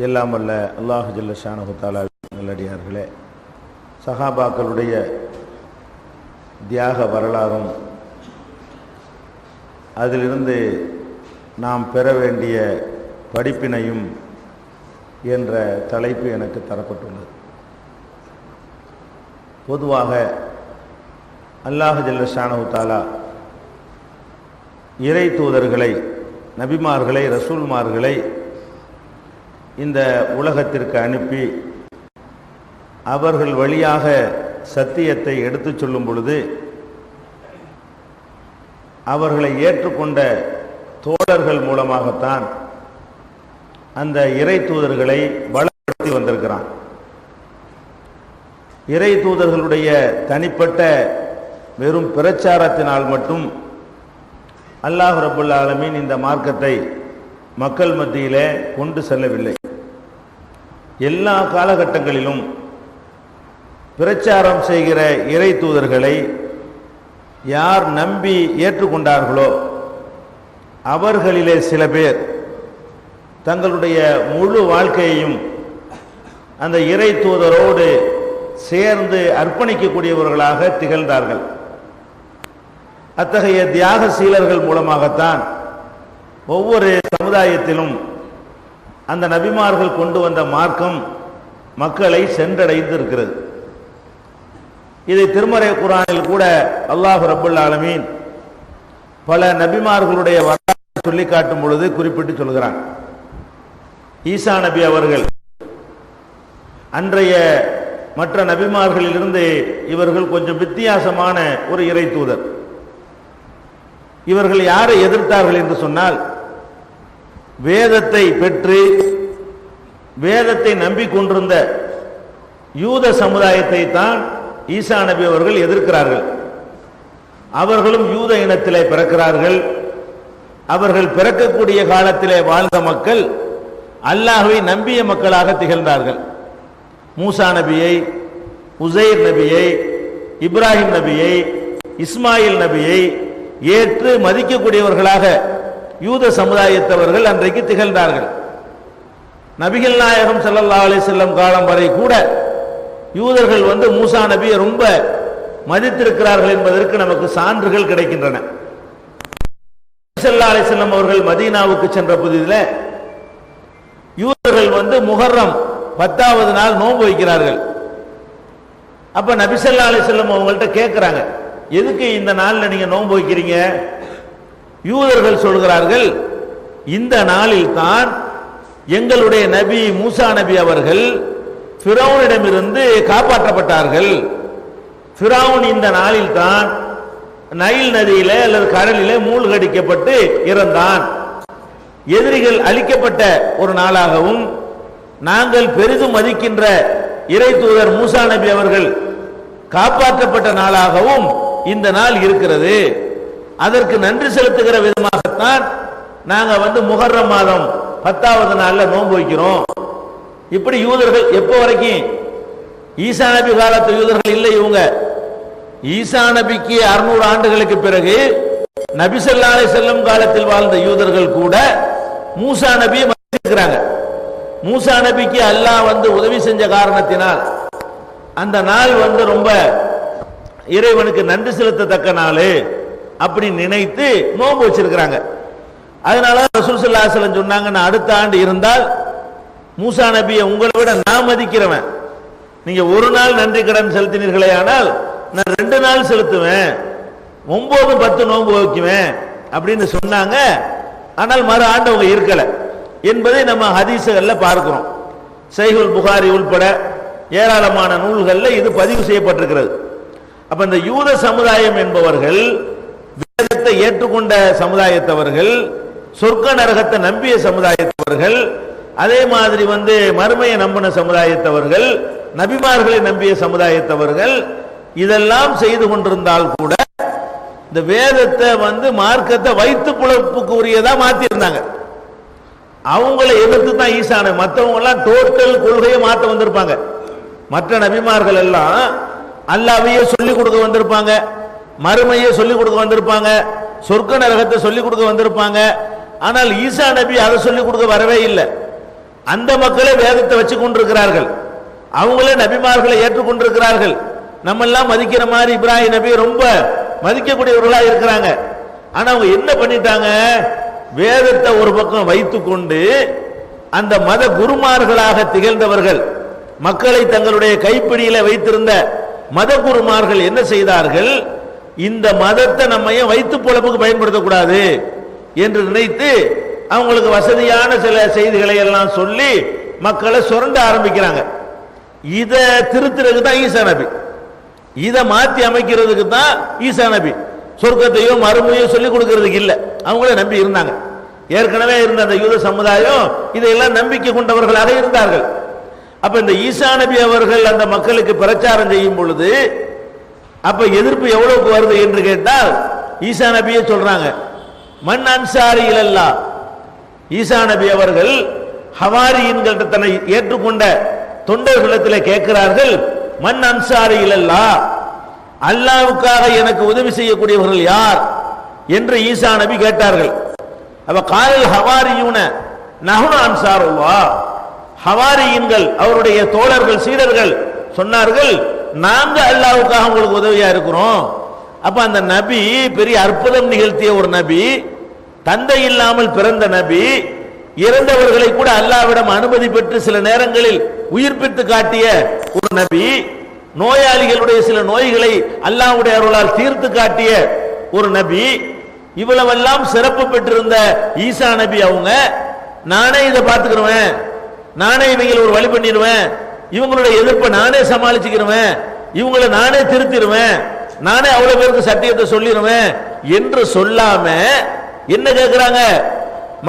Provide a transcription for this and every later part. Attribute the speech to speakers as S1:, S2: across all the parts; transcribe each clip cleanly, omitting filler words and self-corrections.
S1: எல்லாம் வல்ல அல்லாஹ் ஜல்ல ஷானஹு தஆலா நல்லடியார்களே, சஹாபாக்களுடைய தியாக வரலாறும் அதிலிருந்து நாம் பெற வேண்டிய படிப்பினையும் என்ற தலைப்பு எனக்கு தரப்பட்டுள்ளது. பொதுவாக அல்லாஹ் ஜல்ல ஷானஹு தஆலா இறை தூதர்களை, நபிமார்களை, ரசூல்மார்களை இந்த உலகத்திற்கு அனுப்பி அவர்கள் வழியாக சத்தியத்தை எடுத்துச் சொல்லும் பொழுது அவர்களை ஏற்றுக்கொண்ட தோழர்கள் மூலமாகத்தான் அந்த இறை தூதர்களை பலப்படுத்தி வந்திருக்கிறான். இறை தூதர்களுடைய தனிப்பட்ட வெறும் பிரச்சாரத்தினால் மட்டும் அல்லாஹ் ரப்புல் ஆலமீன் இந்த மார்க்கத்தை மக்கள் மத்தியிலே கொண்டு செல்லவில்லை. எல்லா காலகட்டங்களிலும் பிரச்சாரம் செய்கிற இறை தூதர்களை யார் நம்பி ஏற்றுக்கொண்டார்களோ அவர்களிலே சில பேர் தங்களுடைய முழு வாழ்க்கையையும் அந்த இறை தூதரோடு சேர்ந்து அர்ப்பணிக்கக்கூடியவர்களாக திகழ்ந்தார்கள். அத்தகைய தியாகசீலர்கள் மூலமாகத்தான் ஒவ்வொரு சமுதாயத்திலும் அந்த நபிமார்கள் கொண்டு வந்த மார்க்கம் மக்களை சென்றடைந்து இருக்கிறது. இதை திருமறை குர்ஆனில் கூட அல்லாஹ் ரப்புல் ஆலமீன் பல நபிமார்களுடைய வரலாற்றை சொல்லி காட்டும் பொழுது குறிப்பிட்டு சொல்கிறான். ஈசா நபி அவர்கள் அன்றைய மற்ற நபிமார்களிலிருந்து இவர்கள் கொஞ்சம் வித்தியாசமான ஒரு இறை தூதர். இவர்கள் யாரை எதிர்த்தார்கள் என்று சொன்னால், வேதத்தை பெற்று வேதத்தை நம்பிக்கொண்டிருந்த யூத சமுதாயத்தை தான் ஈசா நபி அவர்கள் எதிர்க்கிறார்கள். அவர்களும் யூத இனத்திலே பிறக்கிறார்கள். அவர்கள் பிறக்கக்கூடிய காலத்திலே வாழ்ந்த மக்கள் அல்லாஹ்வை நம்பிய மக்களாக திகழ்ந்தார்கள். மூசா நபியை, உசைர் நபியை, இப்ராஹிம் நபியை, இஸ்மாயில் நபியை ஏற்று மதிக்கக்கூடியவர்களாக யூத சமுதாயத்தவர்கள் அன்றைக்கு திகழ்ந்தார்கள். நபிகள் நாயகம் ஸல்லல்லாஹு அலைஹி வஸல்லம் காலம் வரை கூட யூதர்கள் மூசா நபியை ரொம்ப மதித்திருக்கிறார்கள் என்பதற்கு நமக்கு சான்றுகள் கிடைக்கின்றன. ஸல்லல்லாஹு அலைஹி வஸல்லம் அவர்கள் மதீனாவுக்கு சென்ற புதிதில் யூதர்கள் முஹர்ரம் 10வது நாள் நோன்பு வைக்கிறார்கள். அப்ப நபி ஸல்லல்லாஹு அலைஹி வஸல்லம் அவங்கள்ட்ட கேட்கிறாங்க, எதுக்கு இந்த நாள்ல நீங்க நோன்பு வைக்கிறீங்க? யூதர்கள் சொல்கிறார்கள், இந்த நாளில் தான் எங்களுடைய நபி மூசா நபி அவர்கள் ஃபிரௌனிடமிருந்து காப்பாற்றப்பட்டார்கள். ஃபிரௌன் இந்த நாளில் தான் நைல் நதியிலே அல்லது கடலிலே மூழ்கடிக்கப்பட்டு இறந்தான். எதிரிகள் அழிக்கப்பட்ட ஒரு நாளாகவும் நாங்கள் பெரிதும் மதிக்கின்ற இறை தூதர் மூசா நபி அவர்கள் காப்பாற்றப்பட்ட நாளாகவும் இந்த நாள் இருக்கிறது. அதற்கு நன்றி செலுத்துகிற விதமாகத்தான் நாங்க முஹர்ரம் மாதம் 10வது நாள்ல நோன்பு வைக்கிறோம். இப்படி யூதர்கள் எப்போ வரைக்கும்? ஈசா நபி காலத்து யூதர்கள் இல்லை இவங்க. ஈசா நபிக்கு 600 ஆண்டுகளுக்கு பிறகு நபி ஸல்லல்லாஹு அலைஹி வஸல்லம் காலத்தில் வாழ்ந்த யூதர்கள் கூட மூசா நபியை மதிக்கிறாங்க. மூசா நபிக்கு அல்லாஹ் உதவி செஞ்ச காரணத்தினால் அந்த நாள் ரொம்ப இறைவனுக்கு நன்றி செலுத்தத்தக்க நாள் அப்படி நினைத்து நோன்பு வச்சிருக்கிறாங்க. அதனால ரசூல் ஸல்லல்லாஹு அலைஹி வஸல்லம் சொன்னாங்க, நான் அடுத்த ஆண்டு இருந்தால் மூசா நபியை உங்களை விட நான் மதிக்கிறவன். நீங்க ஒரு நாள் நன்றி கடன் செலுத்தினீர்களே ஆனால் நான் 2 நாள் செலுத்துவேன், 9, 10 நோன்பு வைக்குவேன் அப்படின்னு சொன்னாங்க. ஆனால் மறு ஆண்டு அவங்க இருக்கல என்பதை நம்ம ஹதீஸ்கள்ல பார்க்கிறோம். சஹீஹுல் புகாரி உள்பட ஏராளமான நூல்கள்ல இது பதிவு செய்யப்பட்டிருக்கிறது. அப்ப இந்த யூத சமுதாயம் என்பவர்கள் வேதத்தை ஏற்றுக்கொண்ட சமுதாயத்தவர்கள், சொர்க்க நரகத்தை நம்பிய சமுதாயத்தவர்கள், அதே மாதிரி மறுமையை நம்பின சமுதாயத்தவர்கள், நபிமார்களை நம்பிய சமுதாயத்தவர்கள் இதெல்லாம் செய்து கொண்டிருந்தால் கூட இந்த வேதத்தை மார்க்கத்தை வைத்து புலப்புக்கு உரியதா மாத்தி இருந்தாங்க. அவங்களை எதிர்த்து தான் ஈசான, மற்றவங்க எல்லாம் டோட்டல் கொள்கையை மாற்ற வந்திருப்பாங்க. மற்ற நபிமார்கள் எல்லாம் அல்லாஹ்வையே சொல்லிக் கொடுக்க வந்திருப்பாங்க, மறுமையை சொல்லிக் கொடுக்க வந்திருப்பாங்க, சொர்க்க நரகத்தை சொல்லிக் கொடுக்க வந்திருப்பாங்க. ஆனால் ஈசா நபி அதை சொல்லிக் கொடுக்க வரவே இல்லை. அந்த மக்களே வேதத்தை வச்சு கொண்டிருக்கிறார்கள், அவங்களே நபிமார்களை ஏற்றுக்கொண்டிருக்கிறார்கள். நம்ம எல்லாம் மதிக்கிற மாதிரி இப்ராஹிம் நபி ரொம்ப மதிக்கக்கூடியவர்களாக இருக்கிறாங்க. ஆனா அவங்க என்ன பண்ணிட்டாங்க, வேதத்தை ஒரு பக்கம் வைத்துக்கொண்டு அந்த மத குருமார்களாக திகழ்ந்தவர்கள், மக்களை தங்களுடைய கைப்பிடியில வைத்திருந்த மத குருமார்கள் என்ன செய்தார்கள், இந்த மதத்தை நம்ம ஏன் வைத்து பொழப்புக்கு பயன்படுத்தக்கூடாது என்று நினைத்து அவங்களுக்கு வசதியான சில செய்திகளை எல்லாம் சொல்லி மக்களை சுரண்ட ஆரம்பிக்கிறாங்க. இதை திருத்துறதுக்கு தான் ஈசா நபி, இதை மாற்றி அமைக்கிறதுக்கு தான் ஈசா நபி. சொர்க்கத்தையோ மறுமையோ சொல்லிக் கொடுக்கறதுக்கு இல்லை, அவங்களே நம்பி இருந்தாங்க. ஏற்கனவே இருந்த அந்த யூத சமுதாயம் இதையெல்லாம் நம்பிக்கை கொண்டவர்களாக இருந்தார்கள். அப்ப இந்த ஈசா நபி அவர்கள் அந்த மக்களுக்கு பிரச்சாரம் செய்யும் பொழுது அப்ப எதிர்ப்பு எவ்வளவுக்கு வருது என்று கேட்டால், ஈசா நபியே சொல்றாங்க, மன் அன்சாரி இலல்லாஹ். ஈசா நபி அவர்கள் ஹவாரியின்கிட்ட தன்னை ஏற்றுக்கொண்ட தொண்டர்களிடத்தில் கேட்கிறார்கள், மன் அன்சாரி இலல்லாஹ், அல்லாஹ்வுக்காக எனக்கு உதவி செய்யக்கூடியவர்கள் யார் என்று ஈசா நபி கேட்டார்கள். அப்ப கால் ஹவாரியூன நஹ்னு அன்சாருல்லாஹ், ஹவாரியின்கள் அவருடைய தோழர்கள் சீடர்கள் சொன்னார்கள், நாங்க அல்லாஹ்வுக்காக உங்களுக்கு உதவியா இருக்கிறோம். அப்ப அந்த நபி பெரிய அற்புதம் நிகழ்த்திய ஒரு நபி, தந்தை இல்லாமல் பிறந்த நபி, இறந்தவர்களை கூட அல்லாஹ்விடம் அனுமதி பெற்று சில நேரங்களில் உயிர்ப்பித்து காட்டிய ஒரு நபி, நோயாளிகளுடைய சில நோய்களை அல்லாஹ்வுடைய அருளால் தீர்த்து காட்டிய ஒரு நபி, இவ்வளவெல்லாம் சிறப்பு பெற்றிருந்த ஈசா நபி அவங்க, நானே இதை பார்த்துக்கிறேன், நானே இவங்களை ஒரு வழி பண்ணிடுவேன், இவங்களுடைய எதிர்ப்பை நானே சமாளிச்சுக்கிறேன், இவங்களை நானே திருத்திடுவேன், நானே அவ்வளவு பேருக்கு சத்தியத்தை சொல்லிடுவேன் என்று சொல்லாம என்ன கேட்கிறாங்க,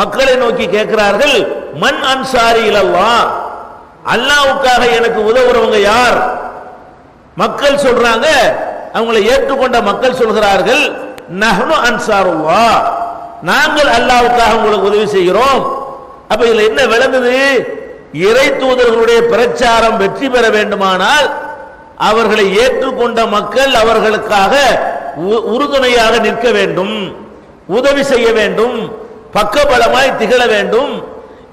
S1: மக்களை நோக்கி கேட்கிறார்கள், மன் அன்சாரி இலல்லாஹ், அல்லாஹ்வுக்காக எனக்கு உதவுறவங்க யார்? மக்கள் சொல்றாங்க, அவங்களை ஏற்றுக்கொண்ட மக்கள் சொல்கிறார்கள், நஹ்னு அன்சாருல்லாஹ், நாங்கள் அல்லாஹ்வுக்காக உங்களுக்கு உதவி செய்கிறோம். அப்ப இதுல என்ன விளங்குது, இறை தூதர்களுடைய பிரச்சாரம் வெற்றி பெற வேண்டுமானால் அவர்களை ஏற்றுக்கொண்ட மக்கள் அவர்களுக்காக உறுதுணையாக நிற்க வேண்டும், உதவி செய்ய வேண்டும், பக்கபலமாய் திகழ வேண்டும்.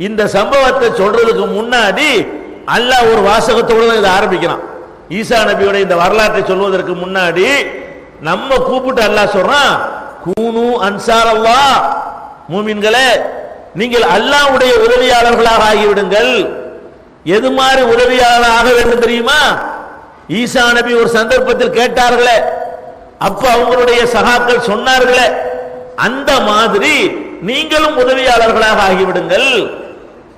S1: இந்த சம்பவத்தை சொல்றதுக்கு முன்னாடி அல்லாஹ் ஒரு வாசகத்தோடு இதை ஆரம்பிக்கிறான். ஈசா நபியோட இந்த வரலாற்றை சொல்வதற்கு முன்னாடி நம்ம கூப்பிட்டு அல்லாஹ் சொல்றான், கூனு அன்சார் அல்லாஹ், மூமின்களே நீங்கள் அல்லாஹ்வுடைய உதவியாளர்களாக ஆகிவிடுங்கள். எது மாதிரி உதவியாளர் ஆக வேண்டும் தெரியுமா? ஈசா நபி ஒரு சந்தர்ப்பத்தில் கேட்டார்களே, அப்ப அவங்களுடைய சகாக்கள் சொன்னார்களே, அந்த மாதிரி நீங்களும் உதவியாளர்களாக ஆகிவிடுங்கள்.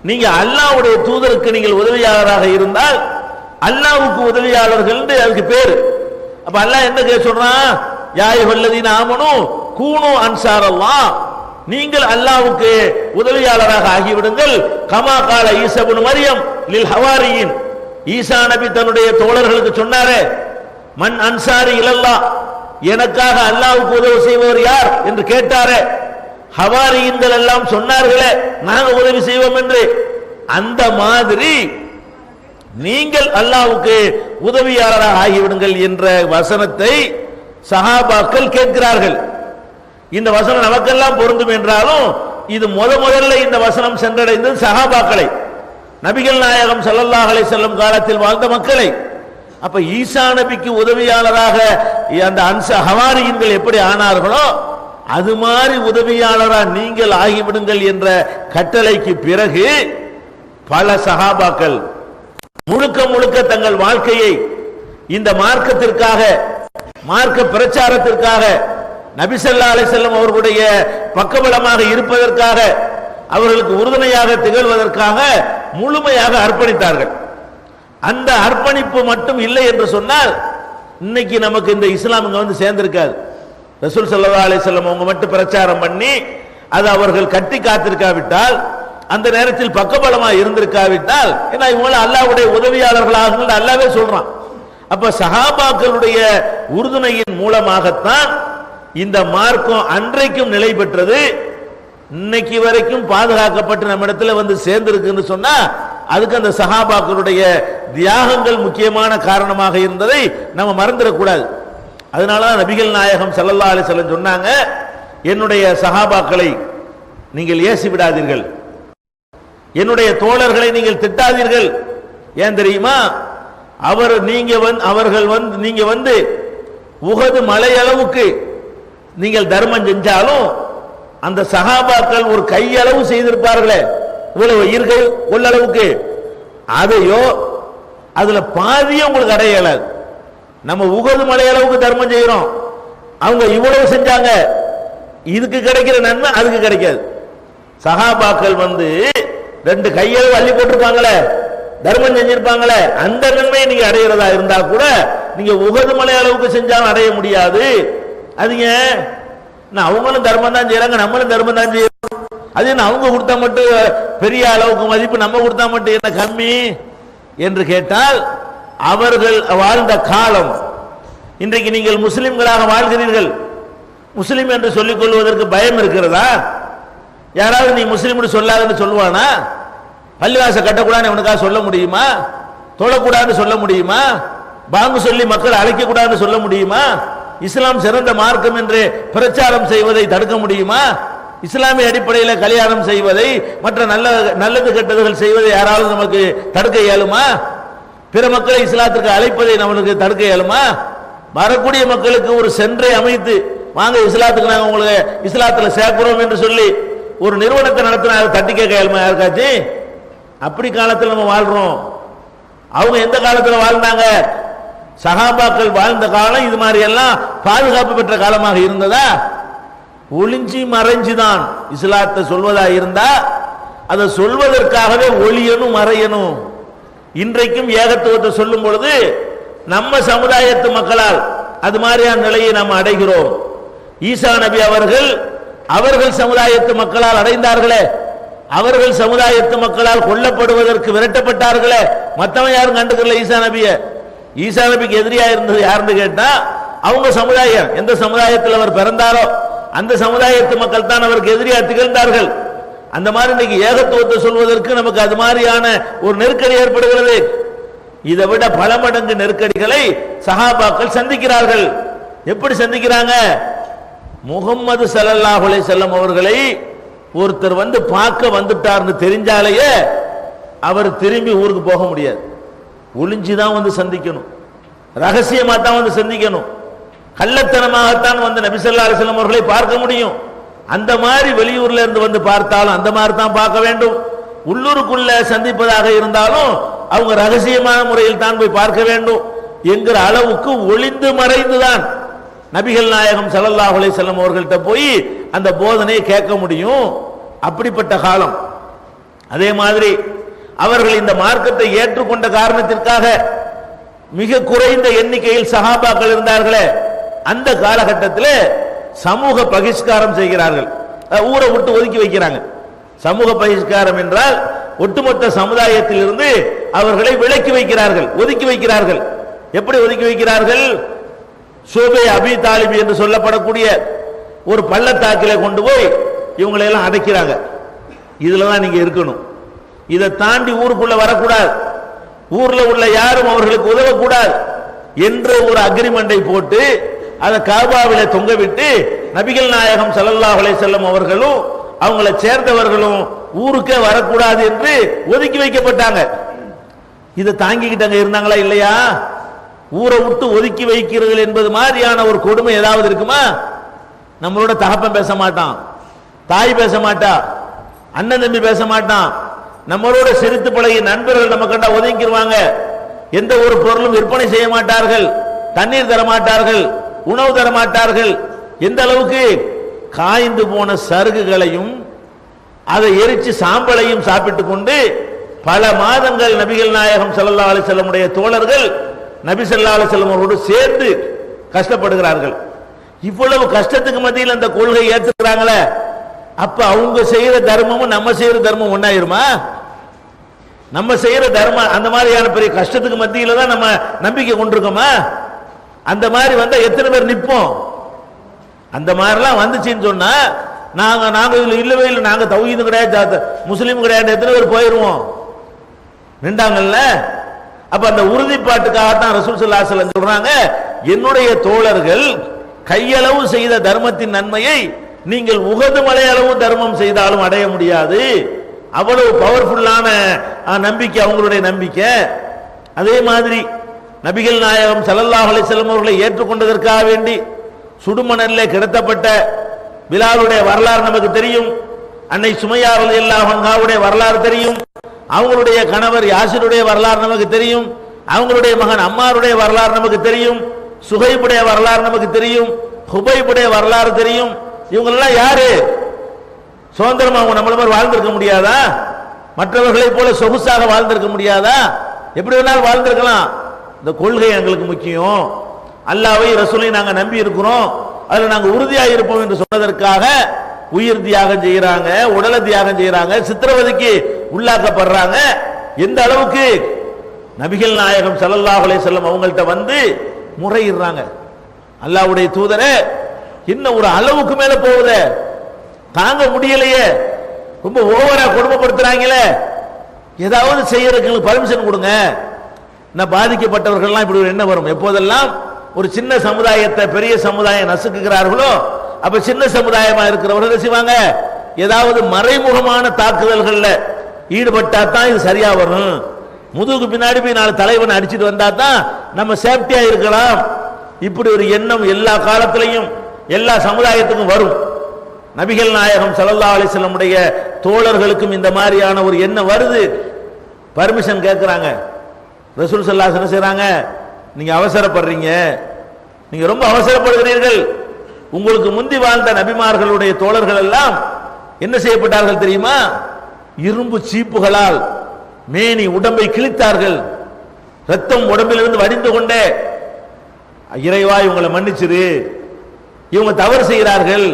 S1: நீங்க அல்லாஹ்வுடைய தூதருக்கு நீங்கள் உதவியாளராக இருந்தால் அல்லாஹ்வுக்கு உதவியாளர்கள் அதுக்கு பேரு. அப்ப அல்லாஹ் என்ன சொல்றான், யா அய்யுஹல்லதீன ஆமனூ கூனு அன்சார் அல்லாஹ், நீங்கள் அல்லாஹ்வுக்கு உதவியாளராக ஆகிவிடுங்கள். கமா கால ஈசா இப்னு மரியம் லில் ஹவாரியின், ஈசா நபி தன்னுடைய தோழர்களுக்கு சொன்னாரே, மன் அன்சாரி இலல்லாஹ், எனக்காக அல்லாஹ்வுக்கு உதவி செய்பவர் யார் என்று கேட்டாரே, ஹவாரியின்கள் எல்லாம் சொன்னார்களே நாங்க உதவி செய்வோம் என்று, அந்த மாதிரி நீங்கள் அல்லாஹ்வுக்கு உதவியாளராக ஆகிவிடுங்கள் என்ற வசனத்தை சஹாபாக்கள் கேட்கிறார்கள். இந்த வசனம் நமக்கெல்லாம் பொருந்தும் என்றாலும் இது முதல்ல இந்த வசனம் சென்றடைந்தது சஹாபாக்களை, நபிகள் நாயகம் ஸல்லல்லாஹு அலைஹி வஸல்லம் காலத்தில் வாழ்ந்த மக்களை. அப்ப ஈசா நபிக்கு உதவியாளராக அந்த ஹவாரியின்கள் எப்படி ஆனார்களோ அது மாதிரி உதவியாளராக நீங்கள் ஆகிவிடுங்கள் என்ற கட்டளைக்கு பிறகு பல சஹாபாக்கள் முழுக்க முழுக்க தங்கள் வாழ்க்கையை இந்த மார்க்கத்திற்காக, மார்க்க பிரச்சாரத்திற்காக, நபி ஸல்லல்லாஹு அலைஹி வஸல்லம் அவர்களுடைய பக்கபலமாக இருப்பதற்காக, அவர்களுக்கு உறுதுணையாக திகழ்வதற்காக முழுமையாக அர்ப்பணித்தார்கள். அந்த அர்ப்பணிப்பு மட்டும் இல்லை என்று சொன்னால் இன்னைக்கு நமக்கு இந்த இஸ்லாம் இங்க வந்து சேர்ந்திருக்காது. ரசூல் ஸல்லல்லாஹு அலைஹி வஸல்லம் அவங்க மட்டும் பிரச்சாரம் பண்ணி அது அவர்கள் கட்டி காத்திருக்காவிட்டால், அந்த நேரத்தில் பக்கபலமாக இருந்திருக்காவிட்டால், ஏன்னா இவங்க அல்லாஹ்வுடைய உதவியாளர்களாக அல்லாஹ்வே சொல்றான். அப்ப சஹாபாக்களுடைய உறுதுணையின் மூலமாகத்தான் இந்த மார்க்கம் அன்றைக்கும் நிலை பெற்றது, இன்னைக்கு வரைக்கும் பாதுகாக்கப்பட்டு நம்ம இடத்துல வந்து சேர்ந்திருக்குன்னு சொன்னா அதுக்கு அந்த சஹாபாக்களுடைய தியாகங்கள் முக்கியமான காரணமாக இருந்ததை நம்ம மறந்துடக்கூடாது. அதனாலதான் நபிகள் நாயகம் ஸல்லல்லாஹு அலைஹி வஸல்லம் சொன்னாங்க, என்னுடைய சஹாபாக்களை நீங்கள் ஏசி விடாதீர்கள், என்னுடைய தோழர்களை நீங்கள் திட்டாதீர்கள். ஏன் தெரியுமா? நீங்க வந்து உஹது மலை அளவுக்கு நீங்கள் தர்மம் செஞ்சாலும் அந்த சஹாபாக்கள் ஒரு கையளவு செய்திருப்பார்களே, இவ்வளவு ஈர்க்கை கொள்ளளவுக்கு, அதையோ அதுல பாதியும் உங்களுக்கு அடைய இயலாது. நம்ம உஹது மலை அளவுக்கு தர்மம் செய்யறோம், அவங்க இவ்வளவு செஞ்சாங்க, இதுக்கு கிடைக்கிற நன்மை அதுக்கு கிடைக்காது. சஹாபாக்கள் வந்து 2 கையளவு அள்ளி போட்டிருப்பாங்களே, தர்மம் செஞ்சிருப்பாங்களே, அந்த நன்மையை நீங்க அடைகிறதா இருந்தா கூட நீங்க உஹது மலை அளவுக்கு செஞ்சாலும் அடைய முடியாது. அதுங்க அவங்களும் தர்மம் தான் செய்யறாங்க, நம்மளும் தர்மம் தான் செய்யறோம், அது என்ன அவங்க கொடுத்தா மட்டும் பெரிய அளவுக்கு மதிப்பு, நம்ம கொடுத்தா மட்டும் என்ன கம்மி என்று கேட்டால், அவர்கள் வாழ்ந்த காலம், இன்றைக்கு நீங்கள் முஸ்லிம்களாக வாழ்கிறீர்கள், முஸ்லிம் என்று சொல்லிக் கொள்வதற்கு பயம் இருக்கிறதா? யாராவது நீ முஸ்லிம் சொல்லாதுன்னு சொல்லுவானா? பள்ளிவாச கட்டக்கூடாதுன்னு அவனுக்காக சொல்ல முடியுமா? தொழக்கூடாதுன்னு சொல்ல முடியுமா? பாங்கு சொல்லி மக்கள் அழைக்க கூடாதுன்னு சொல்ல முடியுமா? இஸ்லாம் சிறந்த மார்க்கம் என்று பிரச்சாரம் செய்வதை தடுக்க முடியுமா? இஸ்லாமிய அடிப்படையில் கல்யாணம் செய்வதை, மற்ற நல்லது கெட்டதுகள் செய்வதை யாராவது நமக்கு தடுக்க இயலுமா? பிற மக்களை இஸ்லாத்திற்கு அழைப்பதை நம்மளுக்கு தடுக்க இயலுமா? வரக்கூடிய மக்களுக்கு ஒரு சென்றை அமைத்து, வாங்க இஸ்லாத்துக்கு நாங்கள் உங்களுக்கு இஸ்லாத்துல சேர்க்கிறோம் என்று சொல்லி ஒரு நிறுவனத்தை நடத்தினா தட்டி கேட்க இயலுமா யாருக்காச்சு? அப்படி காலத்தில் நம்ம வாழ்றோம். அவங்க எந்த காலத்தில் வாழ்ந்தாங்க? சஹாபாக்கள் வாழ்ந்த காலம் இது மாதிரி எல்லாம் பாதுகாப்பு பெற்ற காலமாக இருந்ததா? ஒளிஞ்சி மறைஞ்சுதான் இஸ்லாத்தை சொல்வதா இருந்தா அதை சொல்வதற்காகவே ஒளியனும் மறையணும். இன்றைக்கும் ஏகத்துவத்தை சொல்லும் பொழுது நம்ம சமுதாயத்து மக்களால் அது மாதிரியான நிலையை நாம் அடைகிறோம். ஈசா நபி அவர்கள் சமுதாயத்து மக்களால் அடைந்தார்களே, அவர்கள் சமுதாயத்து மக்களால் கொல்லப்படுவதற்கு விரட்டப்பட்டார்களே, மற்றவன் யாரும் கண்டுக்கல ஈசா நபிய. ஈசா நபிக்கு எதிரியா இருந்தது யாருன்னு கேட்டா அவங்க சமுதாயம், எந்த சமுதாயத்தில் அவர் பிறந்தாரோ அந்த சமுதாயத்து மக்கள் தான் அவருக்கு எதிரியா திகழ்ந்தார்கள். அந்த மாதிரி இன்னைக்கு ஏகத்துவத்தை சொல்வதற்கு நமக்கு அது மாதிரியான ஒரு நெருக்கடி ஏற்படுகிறது. இதை விட பல மடங்கு நெருக்கடிகளை சஹாபாக்கள் சந்திக்கிறார்கள். எப்படி சந்திக்கிறாங்க? முகம்மது ஸல்லல்லாஹு அலைஹி வஸல்லம் அவர்களை ஒருத்தர் வந்து பார்க்க வந்துட்டார்னு தெரிஞ்சாலேயே அவர் திரும்பி ஊருக்கு போக முடியாது. ஒளிஞ்சுதான் வந்து சந்திக்கணும், ரகசியமா தான் வந்து சந்திக்கணும், கள்ளத்தனமாகத்தான் வந்து நபி ஸல்லல்லாஹு அலைஹி வஸல்லம் அவர்களை பார்க்க முடியும். அந்த மாதிரி வெளியூர்ல இருந்து வந்து பார்த்தாலும் அந்த மாதிரி தான் பார்க்க வேண்டும். உள்ளூருக்குள்ள சந்திப்பதாக இருந்தாலும் அவங்க ரகசியமான முறையில் தான் போய் பார்க்க வேண்டும் என்கிற அளவுக்கு ஒளிந்து மறைந்துதான் நபிகள் நாயகம் ஸல்லல்லாஹு அலைஹி வஸல்லம் அவர்கள்ட்ட போய் அந்த போதனையை கேட்க முடியும். அப்படிப்பட்ட காலம். அதே மாதிரி அவர்கள் இந்த மார்க்கத்தை ஏற்றுக்கொண்ட காரணத்திற்காக மிக குறைந்த எண்ணிக்கையில் சஹாபாக்கள் இருந்தார்களே, அந்த காலகட்டத்தில் சமூக பகிஷ்காரம் செய்கிறார்கள், ஊரை விட்டு ஒதுக்கி வைக்கிறாங்க. சமூக பகிஷ்காரம் என்றால் ஒட்டுமொத்த சமுதாயத்தில் இருந்து அவர்களை விலக்கி வைக்கிறார்கள், ஒதுக்கி வைக்கிறார்கள். எப்படி ஒதுக்கி வைக்கிறார்கள்? சூபே அபி தாலிபி என்று சொல்லப்படக்கூடிய ஒரு பள்ளத்தாக்கிலே கொண்டு போய் இவங்களை எல்லாம் அடைக்கிறாங்க. இதுலதான் நீங்க இருக்கணும், இதை தாண்டி ஊருக்குள்ள வரக்கூடாது, ஊர்ல உள்ள யாரும் அவர்களுக்கு உதவக்கூடாது என்ற ஒரு அக்ரிமெண்டை போட்டு அதை காபாவிலே தொங்க விட்டு நபிகள் நாயகம் ஸல்லல்லாஹு அலைஹி வஸல்லம் அவர்களும் அவங்களை சேர்ந்தவர்களும் ஊருக்கே வரக்கூடாது என்று ஒதுக்கி வைக்கப்பட்டாங்க. இதை தாங்கிக்கிட்டாங்க இருந்தாங்களா இல்லையா? ஊரை விட்டு ஒதுக்கி வைக்கிறது என்பது மாதிரியான ஒரு கொடுமை ஏதாவது இருக்குமா? நம்மளோட தகப்பன் பேச மாட்டான், தாய் பேச மாட்டா, அண்ணன் தம்பி பேச மாட்டான், நம்மளோட சிரித்து பழகிய நண்பர்கள் நம்ம கண்டா ஒதுங்கிடுவாங்க. எந்த ஒரு பொருளும் விற்பனை செய்ய மாட்டார்கள், தண்ணீர் தர மாட்டார்கள், உணவு தர மாட்டார்கள். எந்த அளவுக்கு? காய்ந்து போன சருகுகளையும் அதை எரிச்சு சாம்பலையும் சாப்பிட்டு கொண்டு பல மாதங்கள் நபிகள் நாயகம் ஸல்லல்லாஹு அலைஹி வஸல்லம் உடைய தோழர்கள் நபி ஸல்லல்லாஹு அலைஹி வஸல்லம் அவரோடு சேர்ந்து கஷ்டப்படுகிறார்கள். இவ்வளவு கஷ்டத்துக்கு மத்தியில் அந்த கொள்கை ஏற்றுக்கிறாங்களே, அப்ப அவங்க செய்யற தர்மமும் நம்ம செய்யற தர்மம் ஒன்னாயிருமா? நம்ம செய்யற தர்மம் அந்த மாதிரியான பெரிய கஷ்டத்துக்கு மத்தியில தான் நம்ம நம்பிக்கை கொண்டிருக்கோமா? அந்த மாதிரி வந்தா எத்தனை பேர் நிற்போம்? அந்த மாதிரிலாம் வந்துச்சுன்னு சொன்னா நாங்க இதுல இல்லவே இல்லை, நாங்க தௌஹீது கிடையாது, முஸ்லீம் கிடையாது, எத்தனை பேர் போயிருவோம்? நின்றாங்கல்ல. அப்ப அந்த உறுதிப்பாட்டுக்காகத்தான் ரசூல் ஸல்லல்லாஹு அலைஹி வஸல்லம் சொல்றாங்க, என்னுடைய தோழர்கள் கையளவு செய்த தர்மத்தின் நன்மையை நீங்கள் உஹது மலை அளவு தர்மம் செய்தாலும் அடைய முடியாது. அவ்வளவு பவர்ஃபுல்லான நம்பிக்கை அவங்களுடைய நம்பிக்கை. அதே மாதிரி நபிகள் நாயகம் ஸல்லல்லாஹு அலைஹி வஸல்லம் அவர்களை ஏற்றுக்கொண்டதற்காக வேண்டி சுடுமணலிலே கிடத்தப்பட்ட பிலாலுடைய வரலாறு நமக்கு தெரியும். அன்னை சுமையா ரலியல்லாஹு அன்ஹாவுடைய வரலாறு தெரியும். அவங்களுடைய கணவர் யாசிருடைய வரலாறு நமக்கு தெரியும். அவங்களுடைய மகன் அம்மாருடைய வரலாறு நமக்கு தெரியும். சுஹைபுடைய வரலாறு நமக்கு தெரியும். ஹுபைபுடைய வரலாறு தெரியும். இவங்களெல்லாம் யாரு? சுதந்திரமா அவங்க நம்மள மாதிரி வாழ்ந்திருக்க முடியாதா? மற்றவர்களை போல சொகுசாக வாழ்ந்திருக்க முடியாதா? எப்படி வேணாலும் வாழ்ந்திருக்கலாம். இந்த கொள்கை எங்களுக்கு முக்கியம். அல்லாஹ்வை ரசூலை நாங்க நம்பி இருக்கிறோம், அதுல நாங்க உறுதியாக இருப்போம் என்று சொன்னதற்காக உயிர் தியாகம் செய்யறாங்க, உடலை தியாகம் செய்யறாங்க, சித்திரவதைக்கு உள்ளாக்கப்படுறாங்க. எந்த அளவுக்கு நபிகள் நாயகம் ஸல்லல்லாஹு அலைஹி வஸல்லம் அவங்கள்ட்ட வந்து முறையிடுறாங்க. அல்லாஹ்வுடைய தூதரே, இன்னும் ஒரு அளவுக்கு மேல போகுதே, தாங்க முடியலையே, ரொம்ப ஓவரா கொடுமைப்படுத்துறாங்களே, ஏதாவது செய்யறதுக்கு பர்மிஷன் கொடுங்க. நான் பாதிக்கப்பட்டவர்கள்லாம் இப்படி என்ன வரும்? எப்போதெல்லாம் ஒரு சின்ன சமுதாயத்தை பெரிய சமுதாயம் நசுக்குகிறார்களோ, அப்ப சின்ன சமுதாயமா இருக்கிறவர்கள் செய்வாங்க, ஏதாவது மறைமுகமான தாக்குதல்கள்ல ஈடுபட்டா தான் இது சரியா வரும். முதுகு பின்னாடி போய் நாலு தலைவனை அடிச்சுட்டு வந்தா தான் நம்ம சேஃப்டியா இருக்கலாம். இப்படி ஒரு எண்ணம் எல்லா காலத்திலையும் எல்லா சமுதாயத்துக்கும் வரும். நபிகள் நாயகம் ஸல்லல்லாஹு அலைஹி வஸல்லம் உடைய தோழர்களுக்கும் இந்த மாதிரியான ஒரு எண்ணம் வருது. பர்மிஷன் கேட்கிறாங்க. ரசூல் ஸல்லல்லாஹு அலைஹி வஸல்லம் செய்றாங்க, நீங்க அவசரப்படுறீங்க, நீங்க ரொம்ப அவசரப்படுகிறீர்கள். உங்களுக்கு முந்தி வாழ்ந்த நபிமார்களுடைய தோழர்கள் எல்லாம் என்ன செய்யப்பட்டார்கள் தெரியுமா? இரும்பு சீப்புகளால் மேனி உடம்பை கிழித்தார்கள், ரத்தம் உடம்பிலிருந்து வடிந்து கொண்டே. இறைவா இவங்களை மன்னிச்சிரு, இவங்க தவறு செய்கிறார்கள்,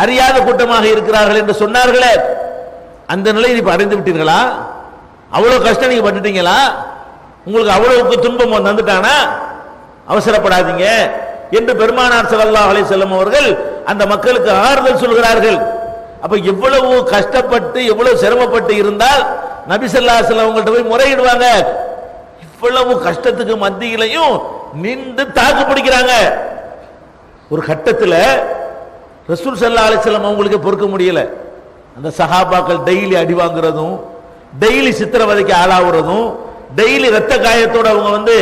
S1: அறியாத கூட்டமாக இருக்கிறார்கள் என்று சொன்னார்களே, அந்த நிலையை இப்ப அடைந்து விட்டீர்களா? அவ்வளவு கஷ்டம் நீங்க பட்டுட்டீங்களா? உங்களுக்கு அவ்வளவுக்கு துன்பம் வந்துட்டானா? அவசரப்படாதீங்க என்று பெருமானார் ஸல்லல்லாஹு அலைஹி வஸல்லம் அவர்கள் அந்த மக்களுக்கு ஆறுதல் சொல்கிறார்கள். அப்ப எவ்வளவு கஷ்டப்பட்டு எவ்வளவு சிரமப்பட்டு இருந்தால் நபி ஸல்லல்லாஹு அலைஹி வஸல்லம் அவங்கள்ட்ட போய் முறையிடுவாங்க. இவ்வளவு கஷ்டத்துக்கு மத்தியிலையும் நின்று தாக்கு பிடிக்கிறாங்க. ஒரு கட்டத்தில் ரசூல் ஸல்லல்லாஹு அலைஹி வஸல்லம் அவங்களுக்கு பொறுக்க முடியல. அந்த சஹாபாக்கள் டெய்லி அடி வாங்குறதும், டெய்லி சித்திரவதைக்கு ஆளாகிறதும், டெய்லி ரத்த காயத்தோட அவங்க வந்து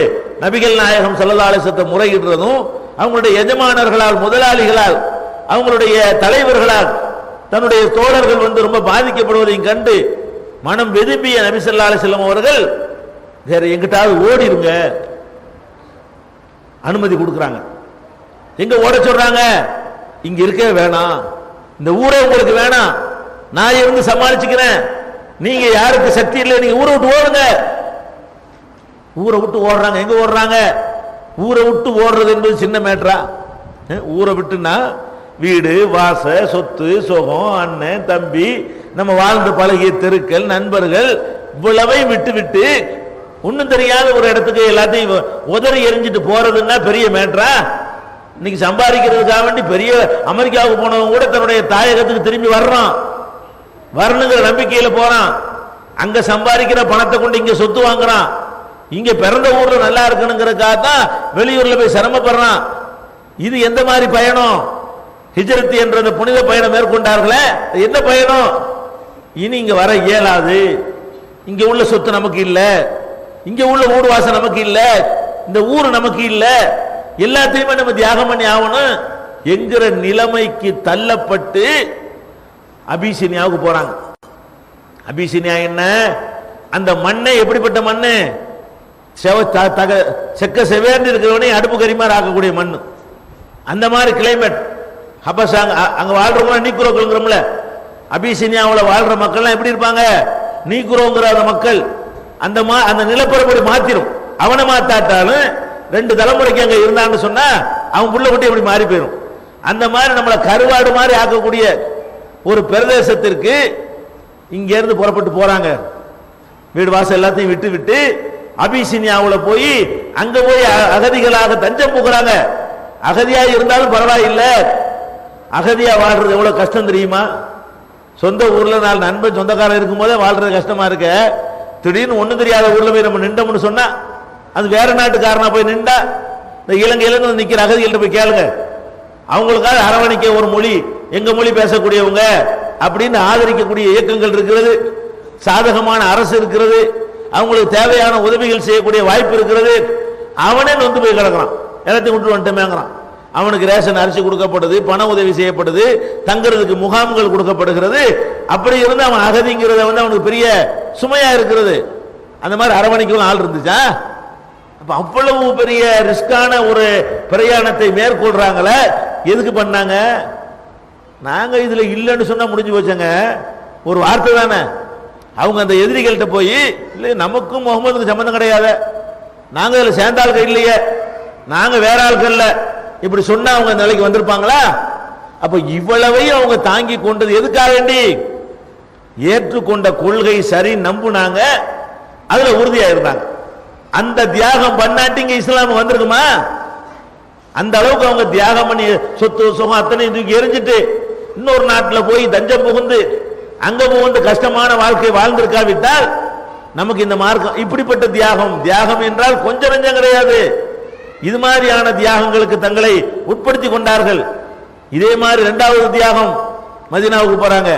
S1: நபிகள் நாயகம் ஸல்லல்லாஹு அலைஹி வஸல்லம் முறையிடுறதும், அவங்களுடைய எஜமானர்களால், முதலாளிகளால், அவங்களுடைய தலைவர்களால் தன்னுடைய தோழர்கள் வந்து ரொம்ப பாதிக்கப்படுவதையும் கண்டு மனம் வெதும்பிய நபி ஸல்லல்லாஹு அலைஹி வஸல்லம் அவர்கள் வேற எங்கிட்டாவது ஓடிருங்க அனுமதி கொடுக்குறாங்க. எங்க ஓட சொல்றாங்க? இங்க இருக்கவே வேணாம், இந்த ஊரே உங்களுக்கு வேணாம், நான் இருந்து சமாளிச்சுக்கிறேன், நீங்க யாருக்கு சக்தி இல்லை, நீங்க ஊரை விட்டு ஓடுங்க. ஊரை விட்டு ஓடுறாங்க. எங்க ஓடுறாங்க? ஊரை விட்டு ஓடுறது என்பது சின்ன மேட்டரா? ஊரை விட்டுனா வீடு வாச சொத்து சுகம் அண்ணன் தம்பி நம்ம வாழ்ந்து பழகிய தெருக்கள் நண்பர்கள் இவ்வளவை விட்டு விட்டு ஒன்னும் தெரியாத ஒரு இடத்துக்கு எல்லாத்தையும் உதறி எரிஞ்சிட்டு போறதுன்னா பெரிய மேட்டரா? இன்னைக்கு சம்பாதிக்கிறதுக்காக வேண்டி பெரிய அமெரிக்காவுக்கு போனவங்க கூட தன்னுடைய தாயகத்துக்கு திரும்பி வர்றான், வரணுங்கிற நம்பிக்கையில போறான். அங்க சம்பாதிக்கிற பணத்தை கொண்டு இங்க சொத்து வாங்குறான். இங்க பிறந்த ஊர்ல நல்லா இருக்கணுங்கிறதுக்காக தான் வெளியூர்ல போய் சிரமப்படுறான். இது எந்த மாதிரி பயணம்? ஹிஜ்ரத் என்ற புனித பயணம் மேற்கொண்டார்களே, என்ன பயணம்? இனி இங்க வர இயலாது, இங்க உள்ள சொத்து நமக்கு இல்ல, இங்க உள்ள ஊடு வாசம் நமக்கு இல்ல, இந்த ஊர் நமக்கு இல்ல, எல்லாத்தையுமே நம்ம தியாகம் பண்ணி ஆகணும் என்கிற நிலைமைக்கு தள்ளப்பட்டு அபிசீனியாவுக்கு போறாங்க. அபிசீனியா என்ன? அந்த மண்ணை எப்படிப்பட்ட மண்ணு? செக்க செவேர்ந்து இருக்கிறவனே அடுப்பு கரிமாறு ஆக்கக்கூடிய மண்ணு. அந்த மாதிரி கிளைமேட். ஹபஷாங்க அங்க வாழ்றவங்க நீக்குரோங்கிறோம்ல, அபிசீனியாவில் வாழ்ற மக்கள்லாம் எப்படி இருப்பாங்க? நீக்குரோங்கிற மக்கள். அந்த நிலப்பரப்படி மாத்திரும். அவனை மாத்தாட்டாலும் 2 தலைமுறைக்கு அங்க இருந்தான்னு சொன்னா அவன் புள்ள குட்டி எப்படி மாறி போயிடும். அந்த மாதிரி நம்மளை கருவாடு மாதிரி ஆக்கக்கூடிய ஒரு பிரதேசத்திற்கு இங்க இருந்து புறப்பட்டு போறாங்க. வீடு வாசல் எல்லாத்தையும் விட்டு விட்டு அபிசீனியாவில் போய் அங்க போய் அகதிகளாக தஞ்சம் புகுறாங்க. அகதியா இருந்தாலும் பரவாயில்லை, அகதியா வாழ்றது எவ்வளவு கஷ்டம் தெரியுமா? சொந்த ஊர்ல 4 நண்பன் சொந்தக்காரர் இருக்கும் போதே வாழ்றது கஷ்டமா இருக்க, திடீர்னு ஒண்ணு தெரியாத ஊர்ல போய் நம்ம நின்றோம்னு சொன்னா, அது வேற நாட்டுக்காரனா போய் நின்றா, இந்த இலங்கையில நிக்கிற அகதிகள்ட்ட போய் கேளுங்க, அவங்களுக்காக அரவணைக்க ஒரு மொழி, எங்க மொழி பேசக்கூடியவங்க அப்படின்னு ஆதரிக்கக்கூடிய இயக்கங்கள் இருக்கிறது. சாதகமான அரசு இருக்கிறது, அவங்களுக்கு தேவையான உதவிகள் செய்யக்கூடிய வாய்ப்பு இருக்கிறது. அவனே நொந்து போய் கிடக்கிறான், எல்லாத்தையும் விட்டு வந்துட்டமேங்கிறான். அவனுக்கு ரேஷன் அரிசி கொடுக்கப்படுது, பண உதவி செய்யப்படுது, தங்குறதுக்கு முகாம்கள் கொடுக்கப்படுகிறது. அப்படி இருந்து அவன் அகதிங்கிறத அவனுக்கு பெரிய சுமையா இருக்கிறது. அந்த மாதிரி அரவணைக்கும் ஆள் இருந்துச்சா? அப்ப அவ்வளவு பெரிய ரிஸ்கான ஒரு பிரயாணத்தை மேற்கொள்றாங்களே, எதுக்கு பண்ணாங்க? நாங்க இதுல இல்லைன்னு சொன்னா முடிஞ்சு போச்சங்க, ஒரு வார்த்தை தானே. அவங்க அந்த எதிரிகள்கிட்ட போய் இல்லை நமக்கும் முகமதுக்கு சம்பந்தம் கிடையாது, நாங்க இதுல சேர்ந்த ஆட்கள் இல்லையே, நாங்க வேற ஆட்கள் இல்ல, இப்படி சொன்னா அவங்க நிலைக்கு வந்திருப்பாங்களா? அப்ப இவ்வளவையும் அவங்க தாங்கி கொண்டது எதுக்காக வேண்டி? ஏற்றுக்கொண்ட கொள்கை சரி நம்புனாங்க, அதுல உறுதியா இருந்தாங்க. அந்த தியாகம் பண்ணாட்டிங்க இஸ்லாம் வந்திருக்குமா? அந்த அளவுக்கு அவங்க தியாகம் பண்ணி சொத்து சுகம் அத்தனை தூக்கி எரிஞ்சிட்டு இன்னொரு நாட்டில் போய் தஞ்சம் புகுந்து அங்க புகுந்து கஷ்டமான வாழ்க்கை வாழ்ந்திருக்காவிட்டால் நமக்கு இந்த மார்க்கம் இப்படிப்பட்ட தியாகம். தியாகம் என்றால் கொஞ்சம் நஞ்சம் கிடையாது. இது மாதிரியான தியாகங்களுக்கு தங்களை உட்படுத்தி கொண்டார்கள். இதே மாதிரி இரண்டாவது தியாகம், மதீனாவுக்கு போறாங்க.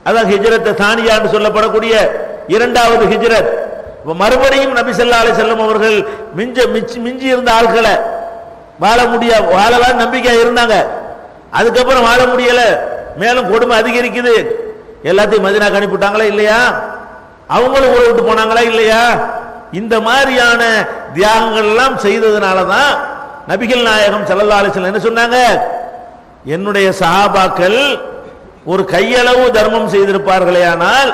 S1: அதான் ஹிஜ்ரத் தானியான்னு சொல்லப்படக்கூடிய இரண்டாவது ஹிஜ்ரத். மறுபடியும் நபி ஸல்லல்லாஹு அலைஹி வஸல்லம் அவர்கள் மிஞ்சி இருந்த ஆட்களை வாழலாம் நம்பிக்கையா இருந்தாங்க. அதுக்கப்புறம் வாழ முடியல, மேலும் கொடுமை அதிகரிக்குது. எல்லாத்தையும் மதீனாக்கு அனுப்பிவிட்டாங்களா இல்லையா? அவங்களும் ஊரை விட்டு போனாங்களா இல்லையா? இந்த மாதிரியான தியாகங்கள் எல்லாம் செய்ததுனால தான் நபிகள் நாயகம் ஸல்லல்லாஹு அலைஹி வஸல்லம் என்ன சொன்னாங்க? என்னுடைய சஹாபாக்கள் ஒரு கையளவு தர்மம் செய்திருப்பார்களே, ஆனால்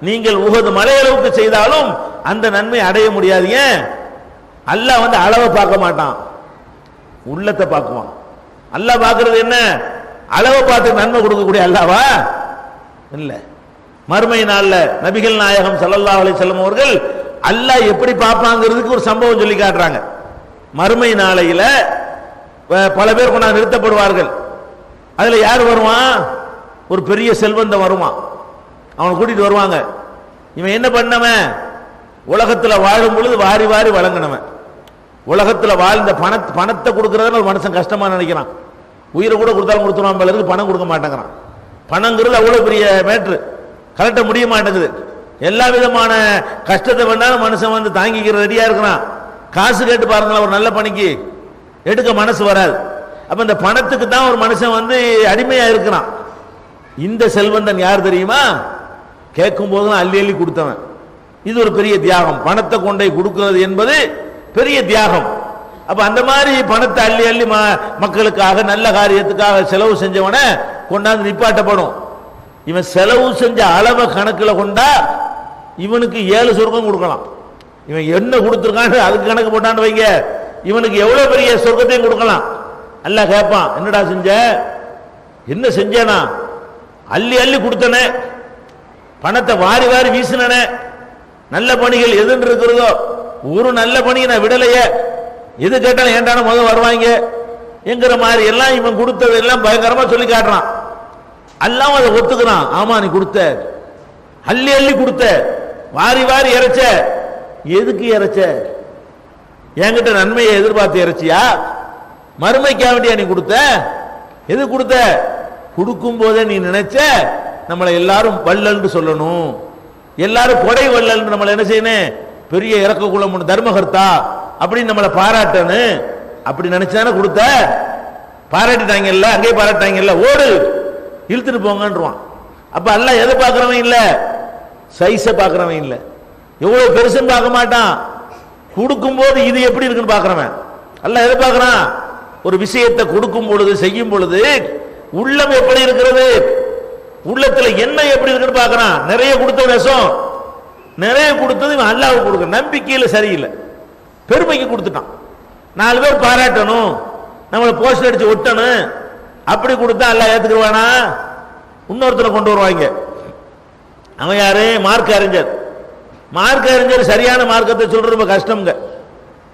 S1: நீங்கள் உஹது மலையளவுக்கு செய்தாலும் அந்த நன்மை அடைய முடியாது. ஏன்? அல்லாஹ் அளவை பார்க்க மாட்டான், உள்ளத்தை பார்க்குவான். அல்லாஹ் பார்க்கிறது என்ன? அளவை பார்த்து நன்மை கொடுக்கக்கூடிய அல்லாவா? இல்ல. மறுமை நாள்ல நபிகள் நாயகம் ஸல்லல்லாஹு அலைஹி வஸல்லம் அவர்கள் அல்லாஹ் எப்படி பார்ப்பாங்கிறதுக்கு ஒரு சம்பவம் சொல்லி காட்டுறாங்க. மறுமை நாளையில பல பேர் கொண்டாந்து நிறுத்தப்படுவார்கள். அதுல யார் வருவான்? ஒரு பெரிய செல்வந்தன் வருவான். அவனை கூட்டிட்டு வருவாங்க. இவன் என்ன பண்ணவன்? உலகத்தில் வாழும் பொழுது வாரி வாரி வழங்கினவன். உலகத்தில் வாழ்ந்த பணத்தை கொடுக்கறதுன்னு ஒரு மனுஷன் கஷ்டமா நினைக்கிறான். உயிரை கூட கொடுத்தாலும் கொடுத்துருவான், பலருக்கு பணம் கொடுக்க மாட்டேங்கிறான். பணங்கிறது அவ்வளவு பெரிய மேட்ரு, கரெக்டா முடிய மாட்டேங்குது. எல்லா விதமான கஷ்டத்தை வேணாலும் மனுஷன் தாங்கிக்கிற ரெடியா இருக்கிறான். காசு கேட்டு பாருங்களேன், ஒரு நல்ல பணிக்கு எடுக்க மனசு வராது. அப்ப இந்த பணத்துக்கு தான் ஒரு மனுஷன் அடிமையா இருக்கிறான். இந்த செல்வந்தன் யார் தெரியுமா? கேட்கும் போதும் அள்ளி அள்ளி கொடுத்தவன். இது ஒரு பெரிய தியாகம். பணத்தை கொண்டே கொடுக்கிறது என்பது பெரிய தியாகம். அப்ப அந்த மாதிரி பணத்தை அள்ளி அள்ளி மக்களுக்காக நல்ல காரியத்துக்காக செலவு செஞ்சவன கொண்டாந்து நிப்பாட்டப்படும். இவன் செலவு செஞ்ச அளவை கணக்கில் கொண்டா இவனுக்கு 7 சொர்க்கம் கொடுக்கலாம். இவன் என்ன கொடுத்துருக்கான்னு அதுக்கு கணக்கு போட்டான்னு வைங்க, இவனுக்கு எவ்வளவு பெரிய சொர்க்கத்தையும் கொடுக்கலாம். அல்லாஹ் கேட்பான், என்னடா செஞ்ச? என்ன செஞ்சேனா? அள்ளி அள்ளி கொடுத்தனே, பணத்தை வாரி வாரி வீசினே, நல்ல பணிகள் எதுன்னு இருக்கிறதோ ஒரு நல்ல பணியை நான் விடலையே, எது கேட்டாலும் ஏண்டான முதல் வருவாங்க என்கிற மாதிரி எல்லாம் இவன் கொடுத்தது எல்லாம் பயங்கரமா சொல்லி காட்டுறான். அல்லாம அதை ஒத்துக்கிறான். ஆமா, நீ கொடுத்த, அள்ளி அள்ளி கொடுத்த, வாரி வாரி இறைச்ச. எதுக்கு இறைச்ச? என்கிட்ட நன்மையை எதிர்பார்த்து இறைச்சியா? மறுமைக்காக வேண்டியா நீ கொடுத்த? எது கொடுத்த? கொடுக்கும் போதே நீ நினைச்ச நம்மளை எல்லாரும் வள்ளல்னு சொல்லணும், எல்லாரும் கொடை வள்ளல், நம்மளை என்ன செய்யணும்? பெரிய இறக்க குலம் தர்மகர்த்தா அப்படின்னு நம்மளை பாராட்டணும். அப்படி நினைச்சானே கொடுத்த. பாராட்டிட்டாங்கல்ல, அங்கேயே பாராட்டாங்கல்ல, ஓடு இழுத்துட்டு போங்கன்றான். அப்ப அல்லாஹ் எதை பார்க்கிறவன் இல்ல, சைஸை பார்க்கிறவன் இல்ல, எவ்வளவு பெருசுன்னு பார்க்க மாட்டான். கொடுக்கும் போது இது எப்படி இருக்குன்னு பார்க்கிறவன். அல்லாஹ் எதை பார்க்கிறான்? ஒரு விஷயத்தை கொடுக்கும் பொழுது, செய்யும் பொழுது உள்ளம் எப்படி இருக்கிறது, உள்ளத்துல என்ன எப்படி இருக்குன்னு பார்க்கிறான். நிறைய கொடுத்த விஷம், நிறைய கொடுத்தது அல்லாஹ்வுக்கு கொடுக்க நம்பிக்கையில சரியில்லை, பெருமைக்கு கொடுத்துட்டான். 4 பேர் பாராட்டணும், நம்மளை போஸ்டர் அடிச்சு ஒட்டணும், அப்படி கொடுத்தா அல்லாஹ் ஏத்துக்குவானா? இன்னொருத்தரை கொண்டு வருவாங்க. அவன் யாரு? மார்க்க அறிஞர். மார்க்க அறிஞர் சரியான மார்க்கத்தை சொல்றது ரொம்ப கஷ்டம்ங்க.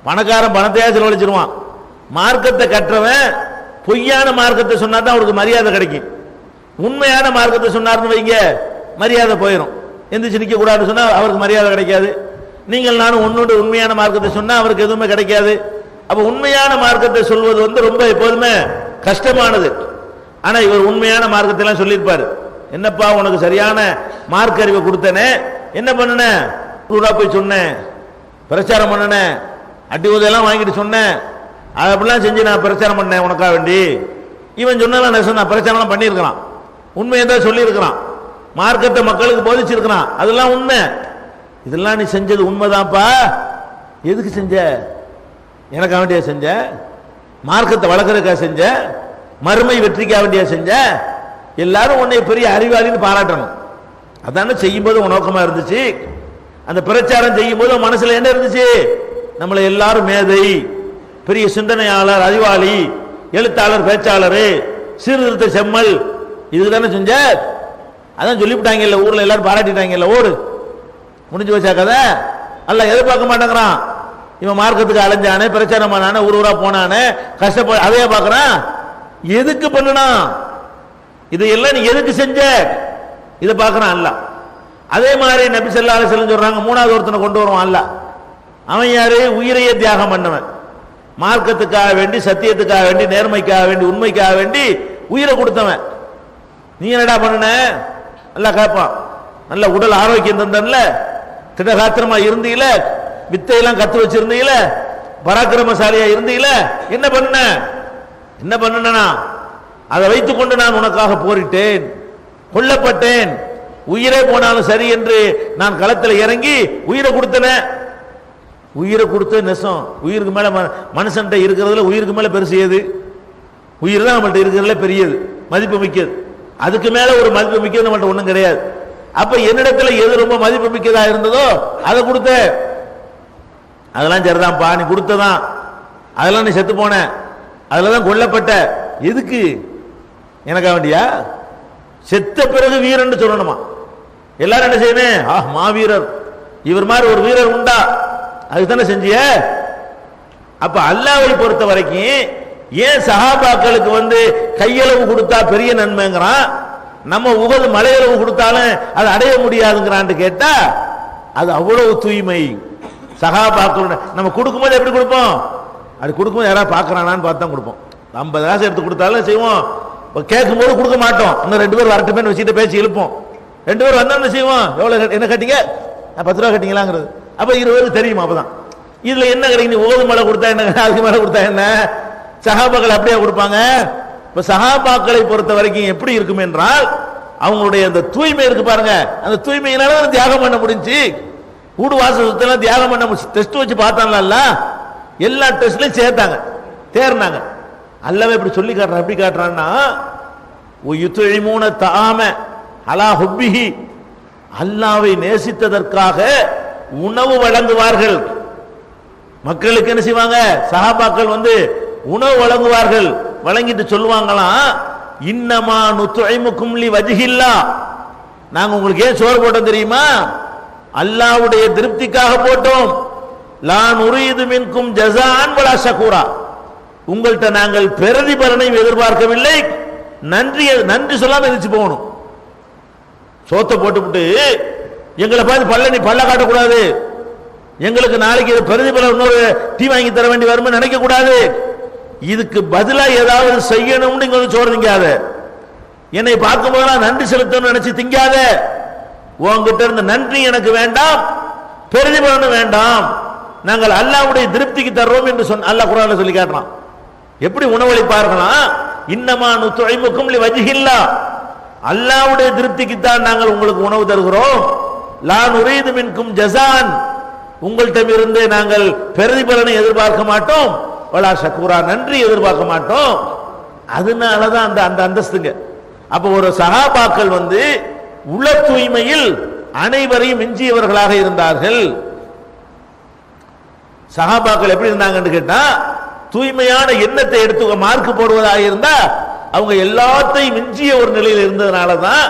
S1: பணக்காரன் பணத்தையா செலவழிச்சிருவான். மார்க்கத்தை கற்றவன் பொய்யான மார்க்கத்தை சொன்னா தான் அவருக்கு மரியாதை கிடைக்கும். உண்மையான மார்க்கத்தை சொன்னார்னு வைங்க, மரியாதை போயிடும். எந்திரிச்சு நிற்க கூடாதுன்னு சொன்னா அவருக்கு மரியாதை கிடைக்காது. நீங்கள் நானும் ஒன்னோட உண்மையான மார்க்கத்தை சொன்னா அவருக்கு எதுவுமே கிடைக்காது. அப்ப உண்மையான மார்க்கத்தை சொல்வது ரொம்ப எப்போதுமே கஷ்டமானது. ஆனா இவர் உண்மையான மார்க்கத்தை எல்லாம் சொல்லியிருப்பாரு. என்னப்பா உனக்கு சரியான மார்க் அறிவை கொடுத்தனே, என்ன பண்ணன? ஊரா போய் சொன்னேன், பிரச்சாரம் பண்ணனேன், அட்டி உதவியெல்லாம் வாங்கிட்டு சொன்னேன், அப்படிலாம் செஞ்சு நான் பிரச்சாரம் பண்ணேன் உனக்காக வேண்டி. இவன் சொன்னதான் நெசம், நான் பிரச்சாரம் பண்ணியிருக்கிறான், உண்மையை தான் சொல்லியிருக்கிறான், மார்க்கத்தை மக்களுக்கு போதிச்சிருக்கிறான், அதெல்லாம் உண்மை. இதெல்லாம் நீ செஞ்சது உண்மைதான்ப்பா. எதுக்கு செஞ்ச? எனக்காக வேண்டிய செஞ்ச? மார்க்கத்தை வளர்க்கறதுக்காக செஞ்ச? மறுமை வெற்றிக்காக வேண்டிய செஞ்ச? எல்லாரும் உன்னை பெரிய அறிவாளின்னு பாராட்டணும். அதான செய்யும்போது உன் நோக்கமா இருந்துச்சு. அந்த பிரச்சாரம் செய்யும் போது மனசுல என்ன இருந்துச்சு? நம்மளை எல்லாரும் மேதை, பெரிய சிந்தனையாளர், அறிவாளி, எழுத்தாளர், பேச்சாளர், சீர்திருத்த செம்மல், இதுதானே செஞ்ச. அதான் சொல்லிவிட்டாங்கல்ல, ஊர்ல எல்லாரும் பாராட்டிட்டாங்கல்ல, ஓடு, முடிஞ்சு வச்சா கதை. அல்ல எதிர்பார்க்க மாட்டேங்கிறான். இவன் மார்க்கத்துக்கு அலைஞ்சானே, பிரச்சாரம் பண்ணானே, ஊர் ஊரா போனானே, கஷ்டப்பட அதையே பார்க்கறான். எதுக்கு பண்ணனா? இதையெல்லாம் நீ எதுக்கு செஞ்ச? இதை பார்க்கறான் அல்ல. அதே மாதிரி நபி ஸல்லல்லாஹு அலைஹி வஸல்லம் சொல்றாங்க, மூணாவது ஒருத்தனை கொண்டு வருவான் அல்ல. அவன் யாரு? உயிரையே தியாகம் பண்ணவன். மார்க்கத்துக்காக வேண்டி, சத்தியத்துக்காக வேண்டி, நேர்மைக்காக வேண்டி, உண்மைக்காக வேண்டி உயிரை கொடுத்தவன். நீ என்னடா பண்ணன? நல்லா கேட்பான். நல்ல உடல் ஆரோக்கியம் தந்தன்ல, திடகாத்திரமா இருந்தீல, வித்தையெல்லாம் கத்து வச்சிருந்தீல, பராக்கிரமசாலியா இருந்தீல, என்ன பண்ண? என்ன பண்ணனா? அதை வைத்துக் கொண்டு நான் உனக்காக போரிட்டேன், கொல்லப்பட்டேன், உயிரே போனாலும் சரி என்று நான் களத்தில் இறங்கி உயிரை கொடுத்தன. உயிரை கொடுத்த நெசம். உயிருக்கு மேல மனுஷன்ட்ட இருக்கிறதுல உயிருக்கு மேல பெருசு எது? உயிர் தான் நம்மள்ட்ட இருக்கிறதுல பெரியது, மதிப்பு மிக்கது. அதுக்கு மேல ஒரு மதிப்பு மிக்கது நம்மள்ட்ட ஒண்ணும் கிடையாது. அப்ப என்னிடத்துல எது ரொம்ப மதிப்பு மிக்கதா இருந்ததோ அதை கொடுத்த. அதெல்லாம் சரிதான்ப்பா, நீ கொடுத்ததான், அதெல்லாம் நீ செத்து போன, அதுலதான் கொல்லப்பட்ட. எதுக்கு? எனக்கா வேண்டியா? செத்த பிறகு வீரன் சொல்லணுமா? எல்லாரும் என்ன செய்யணும்? மாவீரர், இவர் மாதிரி ஒரு வீரர் உண்டா? அதுதானே செஞ்சிய. அப்ப அல்லாஹ்வை பொறுத்த வரைக்கும் ஏன் சஹாபாக்களுக்கு கையளவு கொடுத்தா பெரிய நன்மைங்கிறான், நம்ம உகது மலையளவு கொடுத்தாலும் அதை அடைய முடியாதுங்கிறான்னு கேட்டா, அது அவ்வளவு தூய்மை. சஹாபாக்கள் நம்ம கொடுக்கும்போது எப்படி கொடுப்போம்? அது கொடுக்கும்போது யாராவது பார்க்கறானான்னு பார்த்து தான் கொடுப்போம். 50 காசு எடுத்து கொடுத்தாலும் செய்வோம், கேட்கும் போது கொடுக்க மாட்டோம். இன்னும் 2 பேர் வரட்டுமே வச்சுட்டு பேசி இழுப்போம். 2 பேர் வந்தா என்ன செய்வோம்? எவ்வளவு என்ன கட்டிங்க? 10 ரூபா கட்டிங்களாங்கிறது. அப்ப 20 பேருக்கு தெரியுமா? அப்பதான் இதுல என்ன கிடைக்கும்? நீ ஓது மலை கொடுத்தா என்ன, அதுக்கு மேல கொடுத்தா என்ன? சஹாபாக்கள் அப்படியே கொடுப்பாங்க. இப்ப சஹாபாக்களை பொறுத்த வரைக்கும் எப்படி இருக்கும் என்றால், அவங்களுடைய அந்த தூய்மை இருக்கு பாருங்க, அந்த தூய்மையினால தியாகம் பண்ண முடிஞ்சு. வீடு வாசல் தியாகம் பண்ண டெஸ்ட் வச்சு பார்த்தாங்கல்ல, எல்லா டெஸ்ட்லயும் சேர்த்தாங்க, தேர்னாங்க. அல்லவே இப்படி சொல்லி காட்டுறான். எப்படி காட்டுறான்னா, யுத்இமூன தஆம அலா ஹுப்பிஹி, அல்லாஹ்வை நேசித்ததற்காக உணவு வழங்குவார்கள். மக்களுக்கு என்ன செய்வாங்க? சஹாபாக்கள் உணவு வழங்குவார்கள். வழங்கிட்டு சொல்லுவாங்களாம், இன்னமா நுத்இமுக்கும் லி வஜ்ஹில்லாஹ், நாங்க உங்களுக்கு ஏன் சோறு போட்டோம் தெரியுமா? அல்லாஹ்வுடைய திருப்திக்காக போட்டோம். லா நுரீது மின்கும் ஜஸாஅன் வலா ஷகூரா, உங்கள்கிட்ட நாங்கள் பிரதிபலனை எதிர்பார்க்கவில்லை, நன்றி சொல்லாம எதிர்த்து போகணும். சோத்தை போட்டுவிட்டு எங்களை பார்த்து பல்ல காட்டக்கூடாது, எங்களுக்கு நாளைக்கு பிரதிபலன் இன்னொரு டீ வாங்கி தர வேண்டி வரும்னு நினைக்க கூடாது. இதுக்கு பதிலா ஏதாவது செய்யணும்னு நீங்க சோறு திங்காத, என்னை பார்க்கும் போதெல்லாம் நன்றி செலுத்தணும்னு நினைச்சு திங்காத. உங்ககிட்ட இருந்து நன்றி எனக்கு வேண்டாம், பிரதிபலன் வேண்டாம், நாங்கள் அல்லாஹ்வுடைய திருப்திக்கு தர்றோம் என்று அல்லாஹ் குர்ஆன்ல சொல்லி காட்டுறான். எப்படி உணவளிப்பார்களா? இன்னமா நுத்இமுக்கும் லி வஜ்ஹில்லாஹ், அல்லாஹ்வுடைய திருப்திக்கு தான் நாங்கள் உங்களுக்கு உணவு தருகிறோம். லா நுரீது மின்கும் ஜஸான், உங்கள்கிட்ட இருந்து நாங்கள் பிரதிபலனை எதிர்பார்க்க மாட்டோம். வலா ஷக்கூரா, நன்றி எதிர்பார்க்க மாட்டோம். அதனாலதான் அந்த அந்தஸ்துங்க. அப்ப ஒரு சஹாபாக்கள் உள தூய்மையில் அனைவரையும் மிஞ்சியவர்களாக இருந்தார்கள். சஹாபாக்கள் எப்படி இருந்தாங்கன்னு கேட்டா, தூய்மையான எண்ணத்தை எடுத்து மார்க் போடுவதாக இருந்தா அவங்க எல்லாத்தையும் மிஞ்சிய ஒரு நிலையில் இருந்ததுனாலதான்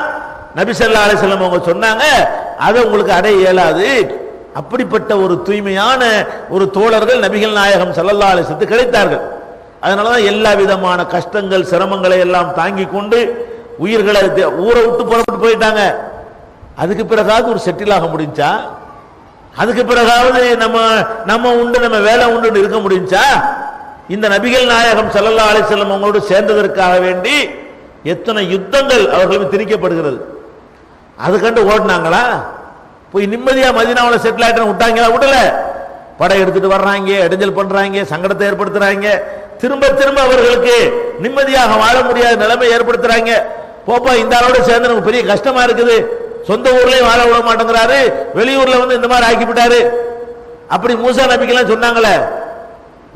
S1: நபி ஸல்லல்லாஹு அலைஹி வஸல்லம் அவங்க சொன்னாங்க, அதை உங்களுக்கு அடைய இயலாது. அப்படிப்பட்ட ஒரு தூய்மையான ஒரு தோழர்கள் நபிகள் நாயகம் ஸல்லல்லாஹு அலைஹி வஸல்லம் கிடைத்தார்கள். அதனாலதான் எல்லா விதமான கஷ்டங்கள் சிரமங்களை எல்லாம் தாங்கி கொண்டு உயிர்களை ஊரை விட்டு புறப்பட்டு போயிட்டாங்க. அதுக்கு பிறகாவது ஒரு செட்டில் ஆக முடிஞ்சா? அதுக்கு பிறகாவது நம்ம உண்டு, நம்ம வேலை உண்டு இருக்க முடிஞ்சா? இந்த நபிகள் நாயகம் ஸல்லல்லாஹு அலைஹி வஸல்லம் அவங்களோடு சேர்ந்ததற்காக வேண்டி எத்தனை யுத்தங்கள் அவர்களுக்கு திணிக்கப்படுகிறது. அது கண்டு ஓடினாங்களா? போய் நிம்மதியா மதீனாவுல செட்டில் ஆயிட்டு விட்டாங்களா? விடல. படை எடுத்துட்டு வர்றாங்க, இடைஞ்சல் பண்றாங்க, சங்கடத்தை ஏற்படுத்துறாங்க, திரும்ப திரும்ப அவர்களுக்கு நிம்மதியாக வாழ முடியாத நிலைமை ஏற்படுத்துறாங்க. போப்பா இந்த ஆளோட சேர்ந்து நமக்கு பெரிய கஷ்டமா இருக்குது, சொந்த ஊர்லயும் வாழ விட மாட்டேங்கிறாரு, வெளியூர்ல வந்து இந்த மாதிரி ஆக்கிவிட்டாரு. அப்படி மூசா நபிக்கெல்லாம் சொன்னாங்களே.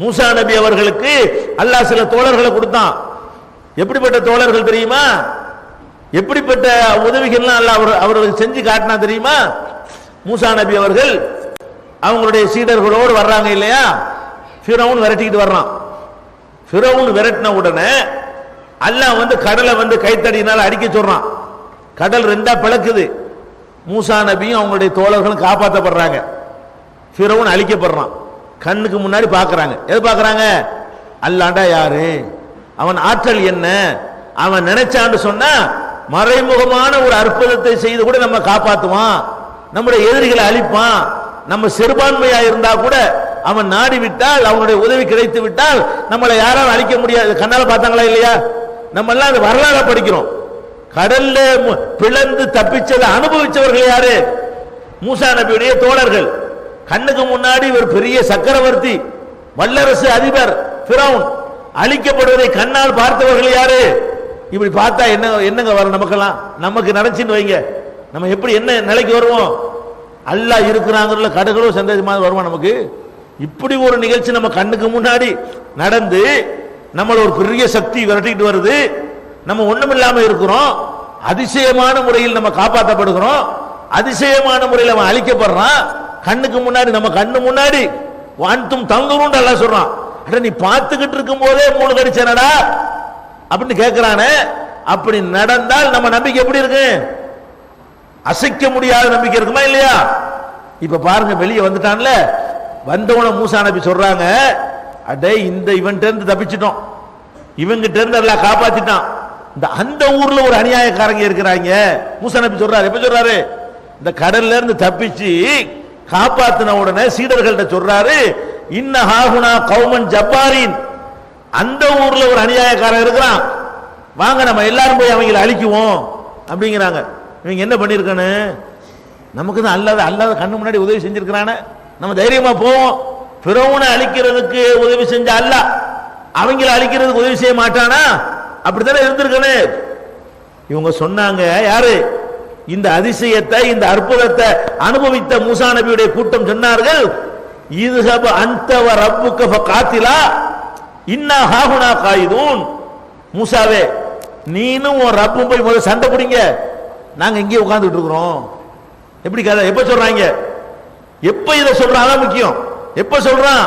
S1: மூசா நபி அவர்களுக்கு அல்லாஹ் சில தோழர்களை கொடுத்தான். எப்படிப்பட்ட தோழர்கள் தெரியுமா? எப்படிப்பட்ட உதவிகள்லாம் அல்லாஹ் அவர்களுக்கு செஞ்சு காட்டினா தெரியுமா? மூசா நபி அவர்கள் அவங்களுடைய சீடர்களோடு வர்றாங்க இல்லையா, ஃபிரௌன் விரட்டிக்கிட்டு வர்றான். ஃபிரௌன் விரட்டின உடனே அல்லாஹ் வந்து கடலை வந்து கைத்தடியினால் அடிக்க சொல்றான். கடல் ரெண்டா பிளக்குது. மூசா நபியும் அவங்களுடைய தோழர்களும் காப்பாற்றப்படுறாங்க. ஃபிரௌன் அழிக்கப்படுறான். கண்ணுக்கு முன்னாடி பார்க்கறாங்க. எது பார்க்கறாங்க? அல்லாஹ்டா யாரு, அவன் ஆற்றல் என்ன, அவன் நினைச்சான்னு சொன்னா மறைமுகமான ஒரு அற்புதத்தை செய்து கூட நம்ம காப்பாற்றுவான், நம்முடைய எதிரிகளை அழிப்பான். நம்ம சிறுபான்மையா இருந்தா கூட அவன் நாடி விட்டால், அவனுடைய உதவி கிடைத்து விட்டால் நம்மளை யாராலும் அழிக்க முடியாது. கண்ணால பார்த்தாங்களா இல்லையா? நம்ம எல்லாம் அந்த வரலாறு படிக்கிறோம். கடல்ல பிளந்து தப்பிச்சதை அனுபவிச்சவர்கள் யாரு? மூசா நபியுடைய தோழர்கள். கண்ணுக்கு முன்னாடி ஒரு பெரிய சக்கரவர்த்தி, வல்லரசு அதிபர் ஃபிரௌன் அழிக்கப்படுவதை கண்ணால் பார்த்தவர்கள் யாரு? இப்படி பார்த்தா என்னங்க வரும் நமக்கெல்லாம்? நமக்கு நினைச்சுன்னு வைங்க, நம்ம எப்படி என்ன நிலைக்கு வருவோம்? அல்லாஹ் இருக்கிறாங்கல்ல, கடுகளோ சந்தேகமாக வருவான் நமக்கு. இப்படி ஒரு நிகழ்ச்சி நம்ம கண்ணுக்கு முன்னாடி நடந்து நம்மள ஒரு பெரிய சக்தி விரட்டிட்டு வருது, நம்ம ஒண்ணுமில்லாம இருக்கிறோம், அதிசயமான முறையில் நம்ம காப்பாற்றப்படுகிறோம், அதிசயமான முறையில் அவன் அழிக்கப்படுறான். கண்ணுக்கு முன்னாடி, நம்ம கண்ணு முன்னாடி வான்தும் தங்குரும் அல்லாஹ் சொல்றான். அட நீ பார்த்துக்கிட்டு இருக்கும் போதே மூணு கடிச்சனடா அப்படின்னு கேட்கிறானே. அப்படி நடந்தால் நம்ம நம்பிக்கை எப்படி இருக்கு? அசைக்க முடியாத நம்பிக்கை இருக்குமா இல்லையா? இப்ப பாருங்க, வெளியே வந்துட்டான்ல, வந்தவன மூசா நபி சொல்றாங்க, அடே இந்த இவன்ட்ட இருந்து தப்பிச்சிட்டோம், இவங்கிட்ட இருந்து எல்லாம் காப்பாத்திட்டான். இந்த அந்த ஊர்ல ஒரு அநியாயக்காரங்க இருக்கிறாங்க. மூசா நபி சொல்றாரு. எப்ப சொல்றாரு? இந்த கடல்ல இருந்து தப்பிச்சு காப்பாத்தின உடனே சீடர்கள்ட்ட சொல்றாரு, இன்ன ஹாகுனா கௌமன் ஜப்பாரின், அந்த ஊர்ல ஒரு அநியாயக்காரன் இருக்கிறான், வாங்க நம்ம எல்லாரும் போய் அவங்களை அழிக்குவோம் அப்படிங்கிறாங்க. இவங்க என்ன பண்ணிருக்கானு? நமக்கு தான் அல்லாத கண்ணு முன்னாடி உதவி செஞ்சிருக்கிறான, நம்ம தைரியமா போவோம். ஃபிரௌனை அழிக்கிறதுக்கு உதவி செஞ்ச அல்லாஹ் அவங்களை அழிக்கிறதுக்கு உதவி செய்ய மாட்டானா? அப்படித்தானே இருந்திருக்கனே. இவங்க சொன்னாங்க, யாரு? இந்த அதிசயத்தை, இந்த அற்புதத்தை அனுபவித்த மூசா நபியுடைய கூட்டம் சொன்னார்கள், இதுஹப அன்த வ ரப்புக ஃபகாத்திலா இன்னா ஹாஹுனா காயிதூன். மூசாவே, நீனும் உன் ரப்பும் போய் முதல்ல சண்டை பிடிங்க, நாங்க இங்கே உட்கார்ந்துட்டு இருக்கிறோம். எப்படி கதை? எப்ப சொல்றாங்க? எப்ப இதை சொல்றான்? முக்கியம். எப்ப சொல்றான்?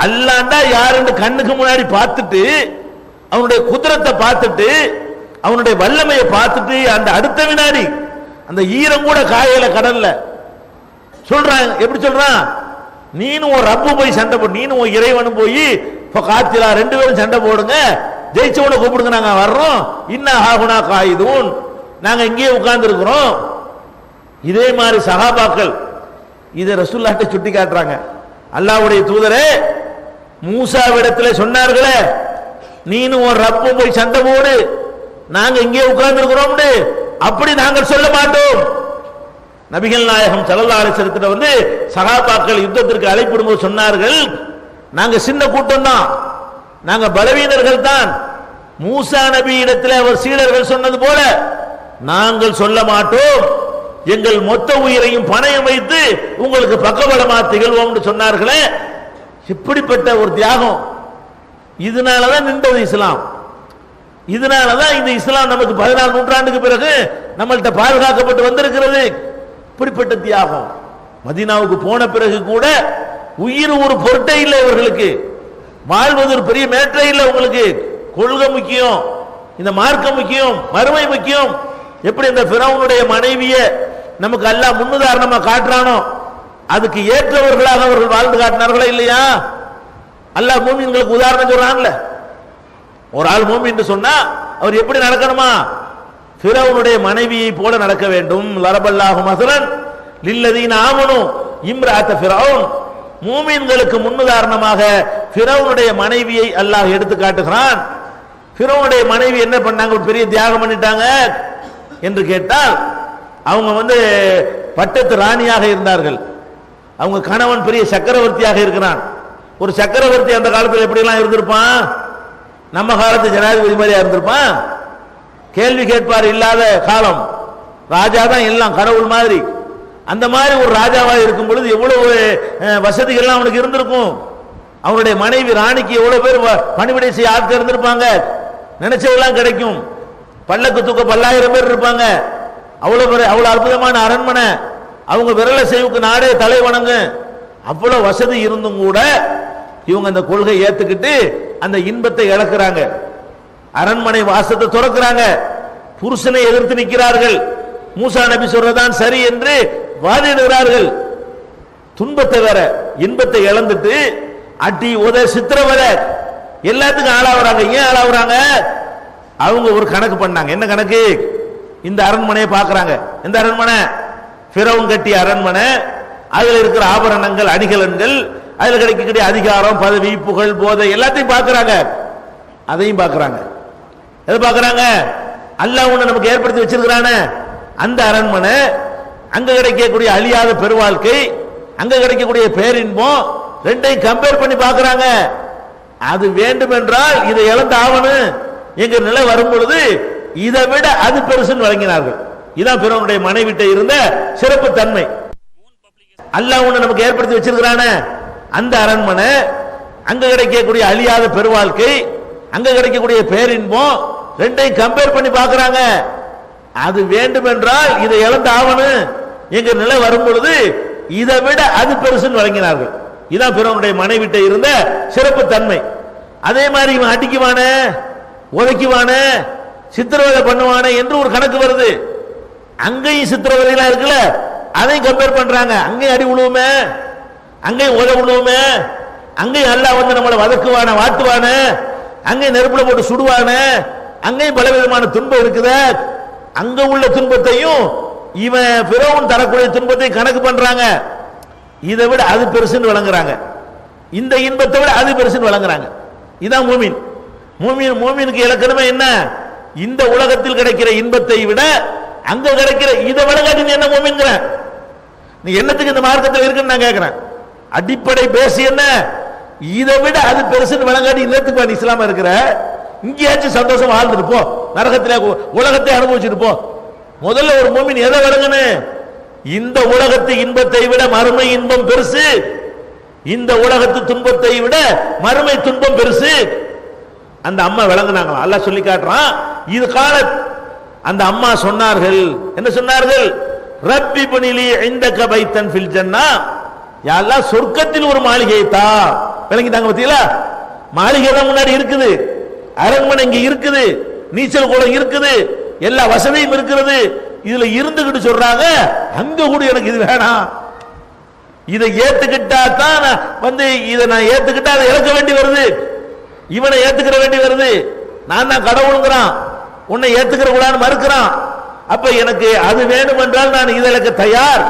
S1: அல்லாண்டா யாருன்னு கண்ணுக்கு முன்னாடி பார்த்துட்டு, அவனுடைய குதிரத்தை பார்த்துட்டு, அவனுடைய வல்லமையை பார்த்துட்டு, அந்த அடுத்த வினாடி அந்த ஈரம் கூட காயல கடல்ல சொல்றான். எப்படி சொல்றான்? நீனும் ஒரு ரப்பு போய் சண்டை போடு, நீனும் ஒரு இறைவனும் போய் காத்திலா ரெண்டு பேரும் சண்டை போடுங்க, ஜெயிச்சவனை கூப்பிடுங்க, நாங்க வர்றோம். இன்னா ஹாகுனா காயிதூன், நாங்க இங்கேயே உட்கார்ந்து இருக்கிறோம். இதே மாதிரி சஹாபாக்கள் இதை ரசூலுல்லாஹ்ட்ட சுட்டி காட்டுறாங்க. அல்லாஹ்வுடைய தூதரே, மூசாவிடத்தில் சொன்னார்களே, நீனும் ஒரு ரப்பு போய் சண்டை போடு, நாங்க இங்கே உட்கார்ந்து இருக்கிறோம், அப்படி நாங்கள் சொல்ல மாட்டோம். நபிகள் நாயகம் ஸல்லல்லாஹு அலைஹி வஸல்லம் வந்து சஹாபாக்கள் யுத்தத்திற்கு அழைப்பிடும்போது சொன்னார்கள், நாங்க சின்ன கூட்டம் தான், நாங்க பலவீனர்கள் தான். மூசா நபி இடத்துல அவர் சீடர்கள் சொன்னது போல நாங்கள் சொல்ல மாட்டோம், எங்கள் மொத்த உயிரையும் பணயம் வைத்து உங்களுக்கு பக்கபலமா திகழ்வோம் சொன்னார்களே. இப்படிப்பட்ட ஒரு தியாகம். இதனாலதான் நின்றது இஸ்லாம். இதனாலதான் இந்த இஸ்லாம் நமக்கு 14 நூற்றாண்டுக்கு பிறகு நம்மள்கிட்ட பாதுகாக்கப்பட்டு வந்திருக்கிறது. இப்படிப்பட்ட தியாகம். மதீனாவுக்கு போன பிறகு கூட உயிர் ஒரு பொருட்டே இல்லை இவர்களுக்கு, வாழ்வது ஒரு பெரிய மேட்டரே இல்லை. உங்களுக்கு கொள்கை முக்கியம், இந்த மார்க்கம் முக்கியம், மறுமை முக்கியம். எப்படி இந்த ஃபிரௌனுடைய மனைவியை நமக்கு அல்லாஹ் முன்னுதாரணமா காட்டுறானோ, அதுக்கு ஏற்றவர்களாக அவர்கள் வாழ்ந்து காட்டினார்களா இல்லையா? அல்லாஹ் மூமின்களுக்கு உதாரணம் சொல்றான்ல. ஒரு ஆள் மூமின் சொன்னா அவர் எப்படி நடக்கணுமா? ஃபிரௌனுடைய மனைவியை போல நடக்க வேண்டும். லரபல்லாஹு மஸலன் லில்லதீன ஆமனு இம்ராஅத் ஃபிரௌன். மூமின்களுக்கு முன்னுதாரணமாக ஃபிரௌனுடைய மனைவியை அல்லாஹ் எடுத்து காட்டுகிறான். ஃபிரௌனுடைய மனைவி என்ன பண்ணாங்க? ஒரு பெரிய தியாகம் பண்ணிட்டாங்க என்று கேட்டால், அவங்க பட்டத்து ராணியாக இருந்தார்கள். அவங்க கணவன் பெரிய சக்கரவர்த்தியாக இருக்கிறான். ஒரு சக்கரவர்த்தி அந்த காலத்தில் எப்படிலாம் இருந்திருப்பான்? நம்ம காலத்து ஜனாதிபதி மாதிரியா இருந்திருப்பான்? கேள்வி கேட்பார் இல்லாத காலம். ராஜா தான் எல்லாம், கடவுள் மாதிரி. அந்த மாதிரி ஒரு ராஜாவாக இருக்கும் பொழுது எவ்வளவு வசதிகள்லாம் அவனுக்கு இருந்திருக்கும். அவனுடைய மனைவி ராணிக்கு எவ்வளவு பேர் பணிவிடை செய்ய ஆட்கள் இருந்திருப்பாங்க. நினைச்சதெல்லாம் கிடைக்கும். பல்லக்கு தூக்க 10,000 பேர் இருப்பாங்க. அவ்வளவு அற்புதமான அரண்மனை. அவங்க விரல செய்வுக்கு நாடே தலை வணங்கு. அவ்வளவு வசதி இருந்தும் கூட இவங்க அந்த கொள்கை ஏத்துக்கிட்டு அந்த இன்பத்தை இழக்கிறாங்க. அரண்மனை வாசத்தை துறக்கிறாங்க. புருஷனை எதிர்த்து நிற்கிறார்கள். மூசா நபி சொல்றதான் சரி என்று வாதிடுகிறார்கள். துன்பத்தை வேற இன்பத்தை இழந்துட்டு அடி உத சித்திரவதை எல்லாத்துக்கும் ஆளாகிறாங்க. ஏன் ஆளாகிறாங்க? அவங்க ஒரு கணக்கு பண்ணாங்க. என்ன கணக்கு? இந்த அரண்மனையை பார்க்கறாங்க. இந்த அரண்மனை ஃபிரௌன் கட்டிய அரண்மனை. அதில் இருக்கிற ஆபரணங்கள், அணிகலன்கள், அதில் கிடைக்கக்கூடிய அதிகாரம், பதவி, புகழ், போதை எல்லாத்தையும் பார்க்கறாங்க. அதையும் பார்க்கறாங்க. எதை பார்க்கறாங்க? அல்லாஹ் ஒன்று நமக்கு ஏற்படுத்தி வச்சிருக்கிறானே அந்த அரண்மனை, அங்க கிடைக்கக்கூடிய அழியாத பெருவாழ்க்கை, அங்க கிடைக்கக்கூடிய பேரின்பம், ரெண்டையும் கம்பேர் பண்ணி பார்க்கறாங்க. அது வேண்டும் என்றால் இதை இழந்து ஆவணும் எங்க நிலை வரும் பொழுது இதை விட அது பெருசுன்னு வழங்கினார்கள். இதான் பிறனுடைய மனைவிட்ட இருந்த சிறப்பு தன்மை. அல்லாஹ் ஒன்று நமக்கு ஏற்படுத்தி வச்சிருக்கிறானே அந்த அரண்மனை, அங்க கிடைக்கக்கூடிய அழியாத பெருவாழ்க்கை, அங்க கிடைக்கக்கூடிய பேரின்பம், ரெண்டையும் கம்பேர் பண்ணி பார்க்கறாங்க. அது வேண்டும் என்றால் இதை இழந்து ஆவணும் எங்க நிலை வரும் பொழுது இதை விட அது பெருசுன்னு வழங்கினார்கள். இதான் பிறனுடைய மனைவிட்ட இருந்த சிறப்பு தன்மை. அதே மாதிரி இவன் அடிக்குவானே, உதைக்குவானே, சித்திரவதை பண்ணுவானே என்று ஒரு கணக்கு வருது. அங்கேயும் சித்திரவதைலாம் இருக்குல்ல, அதையும் கம்பேர் பண்றாங்க. அங்கேயும் அடி விழுவுமே, அங்கேயும் உத விழுவுமே, அங்கேயும் அல்லாஹ் நம்மளை வதக்குவான, வாட்டுவான, அங்கேயும் நெருப்புல போட்டு சுடுவான, அங்கேயும் பலவிதமான துன்பம் இருக்குது. அங்க உள்ள துன்பத்தையும் இவன் பிறவும் தரக்கூடிய துன்பத்தையும் கணக்கு பண்றாங்க. இதை விட அது பெருசுன்னு வழங்குறாங்க. இந்த இன்பத்தை விட அது பெருசுன்னு வழங்குறாங்க. இதான் மூமின். மூமினுக்கு இலக்கணமே என்ன? இந்த உலகத்தில் கிடைக்கிற இன்பத்தை விட அங்க கிடைக்கிற இதை வழங்காட்டி நீ என்ன மூமின்கிற? நீ என்னத்துக்கு இந்த மார்க்கத்தில் இருக்குன்னு நான் கேட்கிறேன். அடிப்படை பேசி என்ன? இதை விட அது பெருசுன்னு வழங்காட்டி இல்லத்துக்கு நீ இஸ்லாம இருக்கிற? இங்கேயாச்சும் சந்தோஷம் வாழ்ந்துட்டு போ, நரகத்திலே உலகத்தை அனுபவிச்சுட்டு போ. முதல்ல ஒரு மூமின் எதை வழங்கணும்? இந்த உலகத்து இன்பத்தை விட மறுமை இன்பம் பெருசு, இந்த உலகத்து துன்பத்தை விட மறுமை துன்பம் பெருசு. அந்த அம்மா விளங்குனாங்களா? அல்லாஹ் சொல்லி காட்டுறான். இது கால அந்த அம்மா சொன்னார்கள். என்ன சொன்னார்கள்? ரப்பி புனிலி இந்தக பைத்தன் ஃபில் ஜன்னா, யா அல்லாஹ் சொர்க்கத்தில் ஒரு மாளிகை தா. விளங்கிட்டாங்க பத்தியா? மாளிகை தான் முன்னாடி இருக்குது, அரண்மனை இங்க இருக்குது, நீச்சல் குளம் இருக்குது, எல்லா வசதியும் இருக்கிறது. இதுல இருந்துகிட்டு சொல்றாங்க அங்க கூட எனக்கு இது வேணாம். இதை ஏத்துக்கிட்டா தான் இதை நான் ஏத்துக்கிட்டா அதை இழக்க வேண்டி வருது, இவனை ஏத்துக்கிற வேண்டி வருது. நான் தான் கடவுளுங்கிறான், உன்னை ஏத்துக்கிற கூடாது மறுக்கிறான். அப்ப எனக்கு அது வேணும் என்றால் நான் இதை இழக்க தயார்.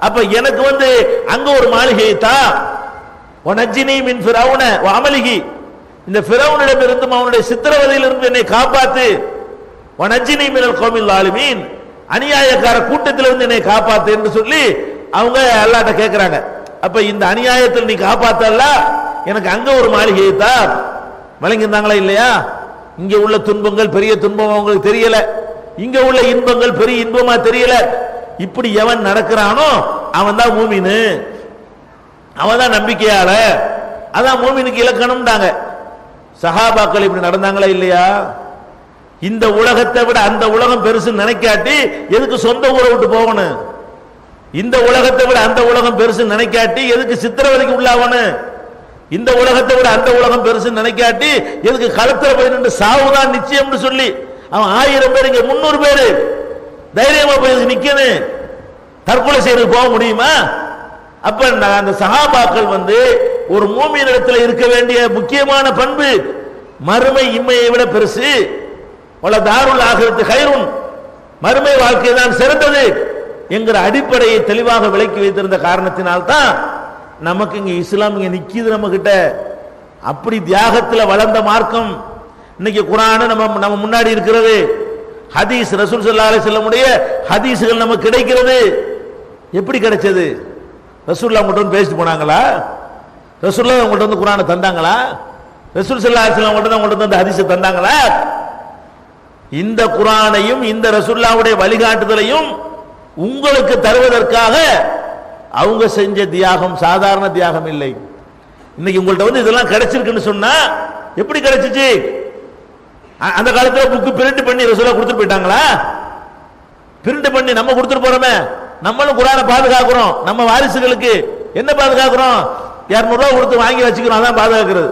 S1: அப்ப எனக்கு அங்க ஒரு மாளிகையை தான். வனஜினி மின் ஃபிரௌன வ அமலிஹி, இந்த ஃபிரௌனிடம் இருந்தும் அவனுடைய சித்திரவதையிலிருந்து என்னை காப்பாத்து. வனஜினி மினல் கௌமில் ஸாலிமீன், அநியாயக்கார கூட்டத்திலிருந்து என்னை காப்பாத்து என்று சொல்லி அவங்க அல்லாஹ்ட்ட கேட்கிறாங்க. அப்ப இந்த அநியாயத்தில் நீ காப்பாத்தல்ல, எனக்கு அங்க ஒரு மாளிகையை தான். வழங்கியிருந்தாங்களா இல்லையா? இங்க உள்ள துன்பங்கள் பெரிய துன்பம் அவங்களுக்கு தெரியல, இங்க உள்ள இன்பங்கள் பெரிய இன்பமா தெரியல. இப்படி எவன் நடக்கிறானோ அவன் தான் மூமினு, அவன் தான் நம்பிக்கையாள. அதான் மூமினுக்கு இலக்கணம்டாங்க. சஹாபாக்கள் இப்படி நடந்தாங்களா இல்லையா? இந்த உலகத்தை விட அந்த உலகம் பெருசு நினைக்காட்டி எதுக்கு சொந்த ஊரை விட்டு போகணும்? இந்த உலகத்தை விட அந்த உலகம் பெருசு நினைக்காட்டி எதுக்கு சித்திரவதைக்கு உள்ளாவணும்? இந்த உலகத்தை விட அந்த உலகம் பெருசு நினைக்காட்டி எதுக்கு களத்துல போய் நின்று சாவுதான் நிச்சயம்னு சொல்லி அவன் 1000 பேர் இங்க 300 பேரு தைரியமா போய் நிக்கணும். தற்கொலை செய்து போக முடியுமா? அப்ப அந்த சஹாபாக்கள் ஒரு மூமினிடத்தில் இருக்க வேண்டிய முக்கியமான பண்பு மறுமை இம்மையை விட பெருசு. வல தாருல் ஆகிரத்து கைருன், மறுமை வாழ்க்கை தான் சிறந்தது என்கிற அடிப்படையை தெளிவாக விளக்கி வைத்திருந்த காரணத்தினால்தான் நமக்கு இங்க இஸ்லாம் இங்க நிக்கிது நம்ம கிட்ட. அப்படி தியாகத்தில் வளர்ந்த மார்க்கம் இன்னைக்கு குர்ஆன் நம்ம முன்னாடி இருக்கிறது, ஹதீஸ் ரசூல் ஸல்லல்லாஹு அலைஹி வஸல்லமுடைய ஹதீஸ்கள் நமக்கு கிடைக்கிறது. எப்படி கிடைச்சது? ரசூலுல்லாஹ் அவங்கள்ட்ட வந்து பேசிட்டு போனாங்களா? ரசூலுல்லாஹ் அவங்கள்ட்ட வந்து குர்ஆனை தந்தாங்களா? ரசூல் ஸல்லல்லாஹு அலைஹி வஸல்லம் அவங்கள்ட்ட வந்து ஹதீஸ் தந்தாங்களா? இந்த குர்ஆனையும் இந்த ரசூலுல்லாஹ்வுடைய வழிகாட்டுதலையும் உங்களுக்கு தருவதற்காக அவங்க செஞ்ச தியாகம் சாதாரண தியாகம் இல்லை. இன்னைக்கு உங்கள்ட்ட வந்து இதெல்லாம் கிடைச்சிருக்குன்னு சொன்னா எப்படி கிடைச்சிச்சு? அந்த காலத்துல புக்கு பிரிண்ட் பண்ணி ரசூலுல்லாஹ் கொடுத்துட்டு போயிட்டாங்களா? பிரிண்ட் பண்ணி நம்ம கொடுத்துட்டு போறோமே. நம்மளும் குர்ஆனை பாதுகாக்கிறோம். நம்ம வாரிசுகளுக்கு என்ன பாதுகாக்கிறோம்? 200 ரூபாய் கொடுத்து வாங்கி வச்சுக்கிறோம். அதான் பாதுகாக்கிறது.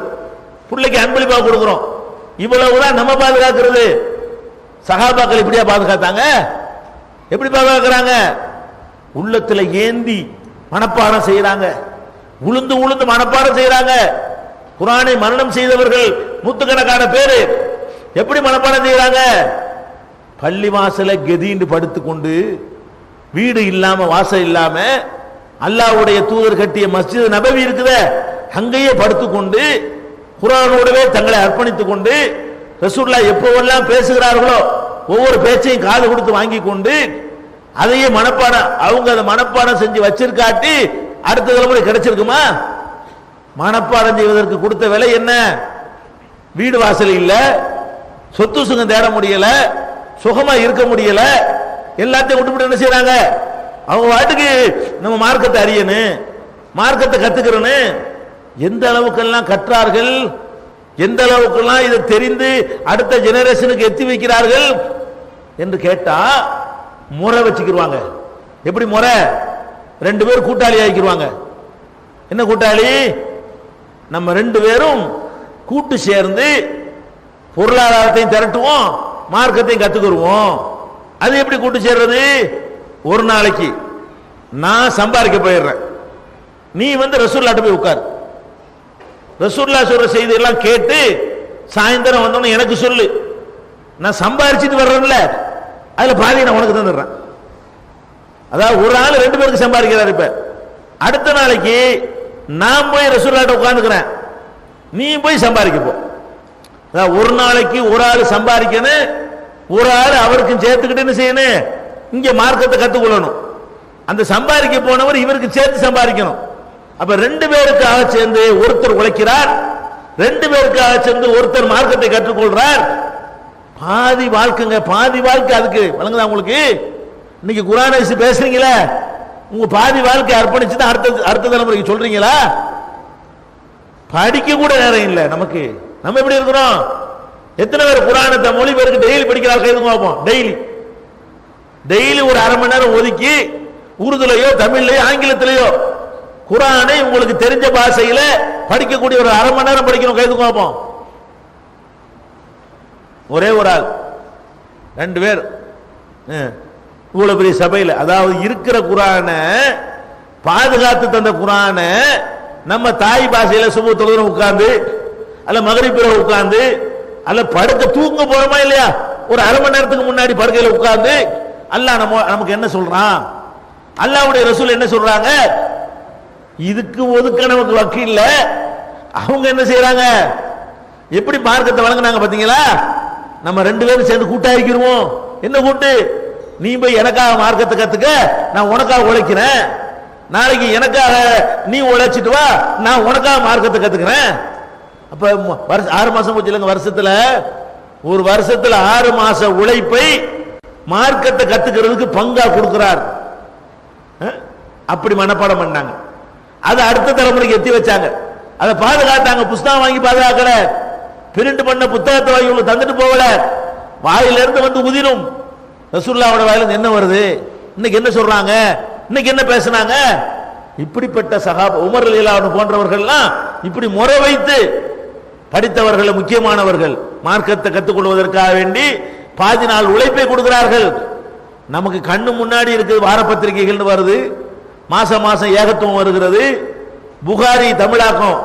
S1: பிள்ளைக்கு அன்பளிப்பா கொடுக்கிறோம். இவ்வளவுதான் நம்ம பாதுகாக்கிறது. சஹாபாக்கள் இப்படியா பாதுகாத்தாங்க? எப்படி பாதுகாக்கிறாங்க? உள்ளத்துல ஏந்தி மனப்பாடம் செய்யறாங்க. உளுந்து உளுந்து மனப்பாடம் செய்யறாங்க. குர்ஆனை மரணம் செய்தவர்கள் நூற்றுக்கணக்கான பேரு எப்படி மனப்பாடம் செய்யறாங்க? பள்ளி வாசல கெதின்னு படுத்துக்கொண்டு, வீடு இல்லாம வாசல் இல்லாம, அல்லாஹ்வுடைய தூதர் கட்டிய மஸ்ஜித் நபவி இருக்குதே அங்கேயே படுத்துக்கொண்டு குர்ஆனோடவே தங்களை அர்ப்பணித்துக் கொண்டு ரசூலுல்லாஹ் எப்போவெல்லாம் பேசுகிறார்களோ ஒவ்வொரு பேச்சையும் காது கொடுத்து வாங்கி கொண்டு அதையே மனப்பாடம் அவங்க அதை மனப்பாடம் செஞ்சு வச்சிருக்காட்டி அடுத்த தலைமுறை கிடைச்சிருக்குமா? மனப்பாடம் செய்வதற்கு கொடுத்த விலை என்ன? வீடு வாசல் இல்ல, சொத்து சுகம் தேட முடியல, சுகமா இருக்க முடியல, எல்லாத்தையும் விட்டுவிட்டு என்ன செய்யறாங்க? அவங்க வாட்டுக்கு நம்ம மார்க்கத்தை அறியணும், மார்க்கத்தை கத்துக்கிறோன்னு எந்த அளவுக்கெல்லாம் கற்றார்கள், எந்த அளவுக்கெல்லாம் இதை தெரிந்து அடுத்த ஜெனரேஷனுக்கு எத்தி வைக்கிறார்கள் என்று கேட்டா முறை வச்சுக்கிடுவாங்க. எப்படி முறை? 2 பேர் கூட்டாளி ஆகிக்கிடுவாங்க. என்ன கூட்டாளி? நம்ம 2 பேரும் கூட்டு சேர்ந்து பொருளாதாரத்தையும் திரட்டுவோம், மார்க்கத்தையும் கத்துக்குருவோம். அது எப்படி கூட்டு சேர்றது? ஒரு நாளைக்கு நான் சம்பாதிக்க போயிடுறேன், நீ வந்து ரசூலுல்லாஹ்ட்ட போய் உட்கார், ரசூலுல்லாஹ் சொல்ற செய்தி எல்லாம் கேட்டு சாயந்தரம் வந்தோன்னு எனக்கு சொல்லு, நான் சம்பாரிச்சுட்டு வர்றேன்ல அதுல பாதி நான் உனக்கு தந்துடுறேன். அதாவது ஒரு ஆள் 2 பேருக்கு சம்பாதிக்கிறார். இப்ப அடுத்த நாளைக்கு நான் போய் ரசூலுல்லாஹ்ட்ட உட்கார்ந்துக்கிறேன், நீ போய் சம்பாதிக்க போ. அதாவது ஒரு நாளைக்கு ஒரு ஆள் சம்பாதிக்கணும், ஒரு ஆள் அவருக்கும் சேர்த்துக்கிட்டு என்ன செய்யணும்? இங்க மார்க்கத்தை கத்துக்கொள்ளணும். அந்த சம்பாதிக்க போனவர் இவருக்கு சேர்த்து சம்பாதிக்கணும். அப்ப 2 பேருக்காக சேர்ந்து ஒருத்தர் உழைக்கிறார், 2 பேருக்காக சேர்ந்து ஒருத்தர் மார்க்கத்தை கற்றுக்கொள்றார். பாதி வாழ்க்கைங்க, பாதி வாழ்க்கை அதுக்கு வழங்குதா உங்களுக்கு? இன்னைக்கு குர்ஆனை பேசுறீங்களா? உங்க பாதி வாழ்க்கை அர்ப்பணிச்சு தான் அடுத்த தலைமுறைக்கு சொல்றீங்களா? படிக்க கூட நேரம் இல்லை நமக்கு. நம்ம எப்படி இருக்கிறோம்? எத்தனை பேர் குர்ஆனை மொழி பேருக்கு டெய்லி படிக்கிறார்? கைது பார்ப்போம். டெய்லி ஒரு அரை மணி நேரம் ஒதுக்கி உருதுலையோ தமிழ்லையோ ஆங்கிலத்திலேயோ குர்ஆனை உங்களுக்கு தெரிஞ்ச பாஷையில படிக்கக்கூடிய ஒரு அரை மணி நேரம் படிக்கணும். கைது பார்ப்போம். ஒரே ஒரு ஆள், 2 பேர் இவ்வளவு பெரிய சபையில், அதாவது இருக்கிற குர்ஆனை பாதுகாத்து தந்த குர்ஆனை நம்ம தாய் பாஷையில சுபு தொழுதும் உட்கார்ந்து அல்ல மகரிப் பிறகு உட்கார்ந்து அல்ல படுக்க தூங்க போறோமா இல்லையா, ஒரு அரை மணி நேரத்துக்கு முன்னாடி படுக்கையில உட்கார்ந்து அல்லாஹ் நமக்கு என்ன சொல்றான், அல்லாஹ்வுடைய ரசூல் என்ன சொல்றாங்க, இதுக்கு ஒதுக்க நமக்கு வக்கு இல்ல. அவங்க என்ன செய்யறாங்க? எப்படி மார்க்கத்தை வழங்குனாங்க பாத்தீங்களா? நம்ம 2 பேரும் சேர்ந்து கூட்டாக்கிடுவோம். என்ன கூட்டு? நீ போய் எனக்காக மார்க்கத்தை கத்துக்க, நான் உனக்காக உழைக்கிறேன். நாளைக்கு எனக்காக நீ உழைச்சிட்டு வா, நான் உனக்காக மார்க்கத்தை கத்துக்கிறேன். அப்ப 6 மாசம் போச்சு இல்லைங்க வருஷத்துல. ஒரு வருஷத்துல 6 மாச உழைப்பை மார்க்கத்தை கத்துக்கிறதுக்கு பங்கா கொடுக்கிறார். அப்படி மனப்பாடம் பண்ணாங்க. அதை அடுத்த தலைமுறைக்கு எத்தி வச்சாங்க, அதை பாதுகாத்தாங்க. புஸ்தகம் வாங்கி பாதுகாக்கல, பிரிண்ட் பண்ண புத்தகத்தை வாங்கி தந்துட்டு போகல, வாயிலிருந்து வந்து உதிரும். ரசூலுல்லாஹ்வோட வாயிலிருந்து என்ன வருது, இன்னைக்கு என்ன சொல்றாங்க, இன்னைக்கு என்ன பேசுனாங்க? இப்படிப்பட்ட சஹாபா உமர் ரலியல்லாஹு அன்ஹு போன்றவர்கள்லாம் இப்படி முறை வைத்து படித்தவர்கள், முக்கியமானவர்கள், மார்க்கத்தை கற்றுக்கொள்வதற்காக வேண்டி பாதி நாள் உழைப்பை கொடுக்கிறார்கள். நமக்கு கண்ணு முன்னாடி இருக்குது, வார பத்திரிகைகள் வருது, மாசம் மாசம் ஏகத்துவம் வருகிறது, புகாரி தமிழாக்கம்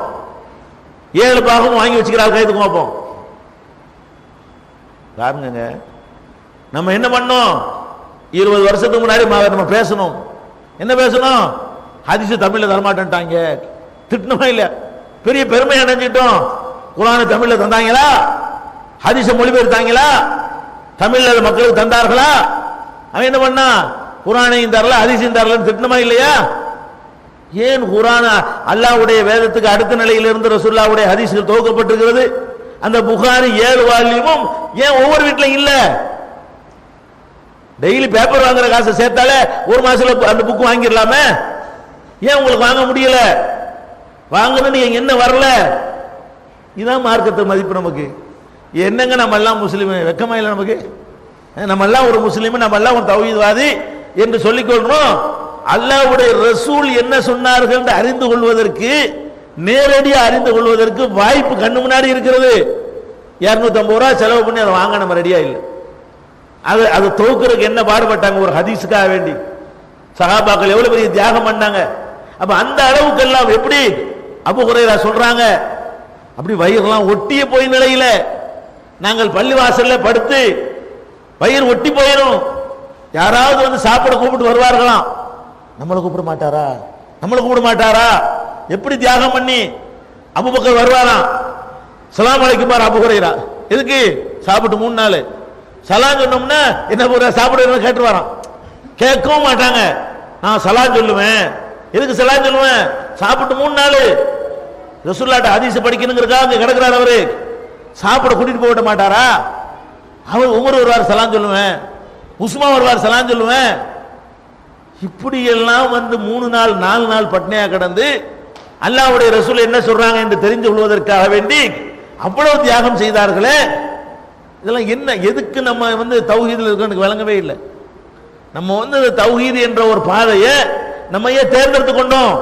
S1: 7 பாகம் வாங்கி வச்சுக்கிறார்கள். கைது பார்ப்போம் பாருங்க. நம்ம என்ன பண்ணோம்? 20 வருஷத்துக்கு முன்னாடி நம்ம பேசணும். என்ன பேசணும்? ஹதீஸ் தமிழ்ல தரமாட்டேன்ட்டாங்க, திட்டணுமா இல்ல? பெரிய பெருமை அடைஞ்சிட்டோம். குர்ஆனை தமிழ்ல தந்தாங்களா? ஹதீஸ மொழிபெயர்த்தாங்களா? தமிழ்ல மக்களுக்கு தந்தார்களா? அவன் என்ன பண்ணா? குர்ஆனையும் தரல ஹதீஸையும் தரலன்னு திட்டமா இல்லையா? ஏன் குர்ஆன் அல்லாஹ்வுடைய வேதத்துக்கு அடுத்த நிலையிலிருந்து ரசூலுல்லாஹ்வுடைய ஹதீஸ்கள் துவக்கப்பட்டிருக்கிறது. அந்த புகாரி 7 வால்யூமும் ஏன் ஒவ்வொரு வீட்டிலும் இல்ல? டெய்லி பேப்பர் வாங்குற காசை சேர்த்தாலே ஒரு மாசத்துல அந்த புக் வாங்கிடலாமே. ஏன் உங்களுக்கு வாங்க முடியல? வாங்கணும்னு என்ன வரல? இதான் மார்க்கத்தை மதிப்பு. நமக்கு என்னங்க, நம்ம எல்லாம் முஸ்லீம், வெக்கமா இல்லை நமக்கு? நம்ம எல்லாம் ஒரு முஸ்லீம், நம்ம எல்லாம் ஒரு தௌஹீத்வாதி என்று சொல்லிக் கொள்றோம். அல்லாஹ்வுடைய ரசூல் என்ன சொன்னார்கள் என்று அறிந்து கொள்வதற்கு, நேரடியாக அறிந்து கொள்வதற்கு வாய்ப்பு கண்ணு முன்னாடி இருக்கிறது. 250 ரூபாய் செலவு பண்ணி அதை வாங்க நம்ம ரெடியா இல்லை. அது தோக்குறதுக்கு என்ன பாடுபட்டாங்க ஒரு ஹதீஸுக்காக வேண்டி. சஹாபாக்கள் எவ்வளவு பெரிய தியாகம் பண்ணாங்க. அப்ப அந்த அளவுக்கு எல்லாம் எப்படி அபூ ஹுரைரா சொல்றாங்க, அப்படி வயிறுலாம் ஒட்டிய போய் நிலையில நாங்கள் பள்ளிவாசல்ல படுத்து வயிறு ஒட்டி போயிடும். யாராவது வந்து சாப்பிட கூப்பிட்டு வருவார்களாம். நம்மளை கூப்பிட மாட்டாரா? நம்மளை கூப்பிட மாட்டாரா? எப்படி தியாகம் பண்ணி அபூபக்கர் வருவாராம். சலாம் அலைக்கும் பார் அபூ ஹுரைரா. எதுக்கு? சாப்பிட்டு 3 நாள். சலாம் சொன்னோம்னா என்ன போற சாப்பிட கேட்டுருவாராம். கேட்கவும் மாட்டாங்க. நான் சலாம் சொல்லுவேன். எதுக்கு சலாம் சொல்லுவேன்? சாப்பிட்டு 3 நாள் ரசூலுல்லாஹ்ட்ட ஹதீஸ் படிக்கணுங்கிறதுக்காக அங்க கிடக்குறாரு. அவரு சாப்பிட கூட்டிட்டு போக விட மாட்டாரா? அவர் உமர் வருவார் சலாம் சொல்லுவேன், உஸ்மான் வருவார் சலாம் சொல்லுவேன். இப்படி எல்லாம் வந்து 3 நாள் 4 நாள் பட்னியா கிடந்து அல்லாஹ்வுடைய ரசூல் என்ன சொல்றாங்க என்று தெரிந்து கொள்வதற்காக வேண்டி அவ்வளவு தியாகம் செய்தார்களே. இதெல்லாம் என்ன? எதுக்கு நம்ம வந்து தௌஹீதுல இருக்கணும் விளங்கவே இல்லை. நம்ம வந்து தௌஹீது என்ற ஒரு பாதையை நம்ம ஏன் தேர்ந்தெடுத்து கொண்டோம்?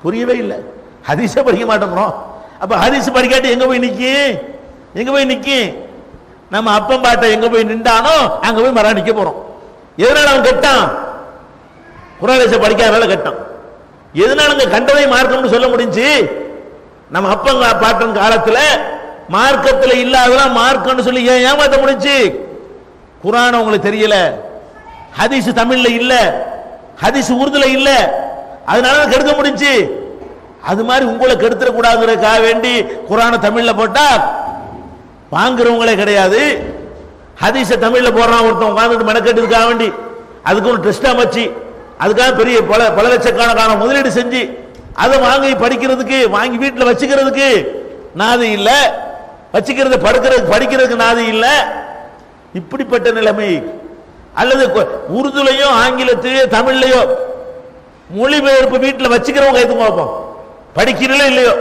S1: புரியவே இல்லை. ஹதீஸை படிக்க மாட்டோம். அப்ப ஹதீஸ் படிக்காட்டி எங்க போய் நிக்கி? எங்க போய் நிக்கி? நம்ம அப்பம் பாட்ட எங்க போய் நின்றானோ அங்க போய் மரா நிக்க போறோம். எதனால அவன் கெட்டான்? குர்ஆனை படிக்காதனால கெட்டான். எதனால கண்டதை மார்க்கம்னு சொல்ல முடிஞ்சு? நம்ம அப்பங்க பாட்டன் காலத்துல மார்க்கத்துல இல்லாதெல்லாம் மார்க்கம்னு சொல்லி ஏன் ஏமாத்த முடிஞ்சு? குர்ஆன் உங்களுக்கு தெரியல, ஹதீஸ் தமிழ்ல இல்ல, ஹதீஸ் உருதுல இல்ல, அதனால கெடுக்க முடிஞ்சு. அது மாதிரி உங்களை கெடுத்துட கூடாதுக்காக வேண்டி குர்ஆனை தமிழ்ல போட்டா வாங்குறவங்களே கிடையாது. ஹதீஸ தமிழ்ல போடுறான் ஒருத்தன் உட்கார்ந்துட்டு மெனக்கெட்டதுக்காக வேண்டி அதுக்கு ஒரு ட்ரஸ்ட் அமைச்சு அதுக்காக பெரிய பல லட்சக்கணக்கான முதலீடு செஞ்சு அதை வாங்கி படிக்கிறதுக்கு, வாங்கி வீட்டில் வச்சுக்கிறதுக்கு நாதி இல்ல, வச்சுக்கிறது படிக்கிறதுக்கு நாதி இல்ல. இப்படிப்பட்ட நிலைமை. அல்லது உருதுலையோ ஆங்கிலத்திலேயோ தமிழ்லையோ மொழிபெயர்ப்பு வீட்டில் வச்சுக்கிறவங்க எதுவும் பார்ப்போம். படிக்கிறீங்களோ இல்லையோ,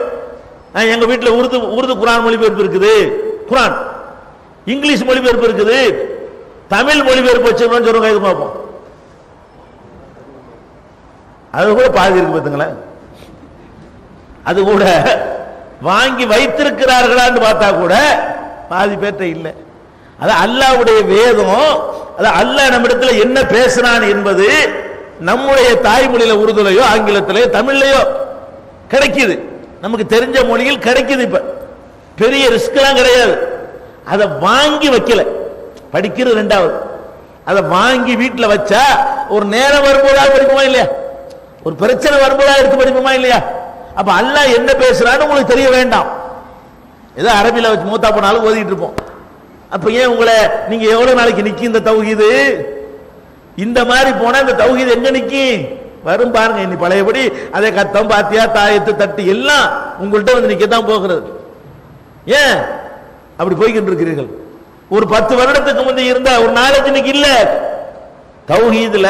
S1: எங்க வீட்டில் உருது குர்ஆன் மொழிபெயர்ப்பு இருக்குது, குர்ஆன் இங்கிலீஷ் மொழிபெயர்ப்பு இருக்குது, தமிழ் மொழிபெயர்ப்பு வச்சுக்கணும்னு சொல்லுங்க, எதுவும் பார்ப்போம். அது கூட பாதி இருக்கு பார்த்துங்களேன். அது கூட வாங்கி வைத்திருக்கிறார்களான்னு பார்த்தா கூட பாதி பேர்ட்ட இல்லை. அது அல்லாஹ்வுடைய வேதம். அது அல்லாஹ் நம்மிடத்துல என்ன பேசுறான் என்பது நம்முடைய தாய்மொழியில உருதுலையோ ஆங்கிலத்திலேயோ தமிழ்லையோ கிடைக்குது. நமக்கு தெரிஞ்ச மொழியில் கிடைக்குது. இப்ப பெரிய ரிஸ்க் எல்லாம் கிடையாது. அதை வாங்கி வைக்கல, படிக்கிறது ரெண்டாவது. அதை வாங்கி வீட்டில் வச்சா ஒரு நேரம் வரும்போதாக படிப்போமா இல்லையா? ஒரு பிரச்சனை வரும்போதாக எடுத்து படிப்போமா இல்லையா? அப்ப அல்லாஹ் என்ன பேசுறான்னு உங்களுக்கு தெரிய வேண்டாம். ஏதோ அரபியில வச்சு மூத்தா போனாலும் ஓதிட்டு இருப்போம். அப்ப ஏன் உங்களை நீங்க எவ்வளவு நாளைக்கு நிக்கி இந்த தௌஹீது? இந்த மாதிரி போனா இந்த தௌஹீது எங்க நிக்கி? வரும் பாருங்க. இனி பழையபடி அதே கத்தம் பாத்தியா தாயத்து தட்டு எல்லாம் உங்கள்கிட்ட வந்து நிக்கத்தான் போகிறது. ஏன் அப்படி போய்கிட்டு இருக்கிறீர்கள்? ஒரு 10 வருடத்துக்கு முந்தைய இருந்த ஒரு நாலேஜ் இன்னைக்கு இல்ல. தௌஹீதுல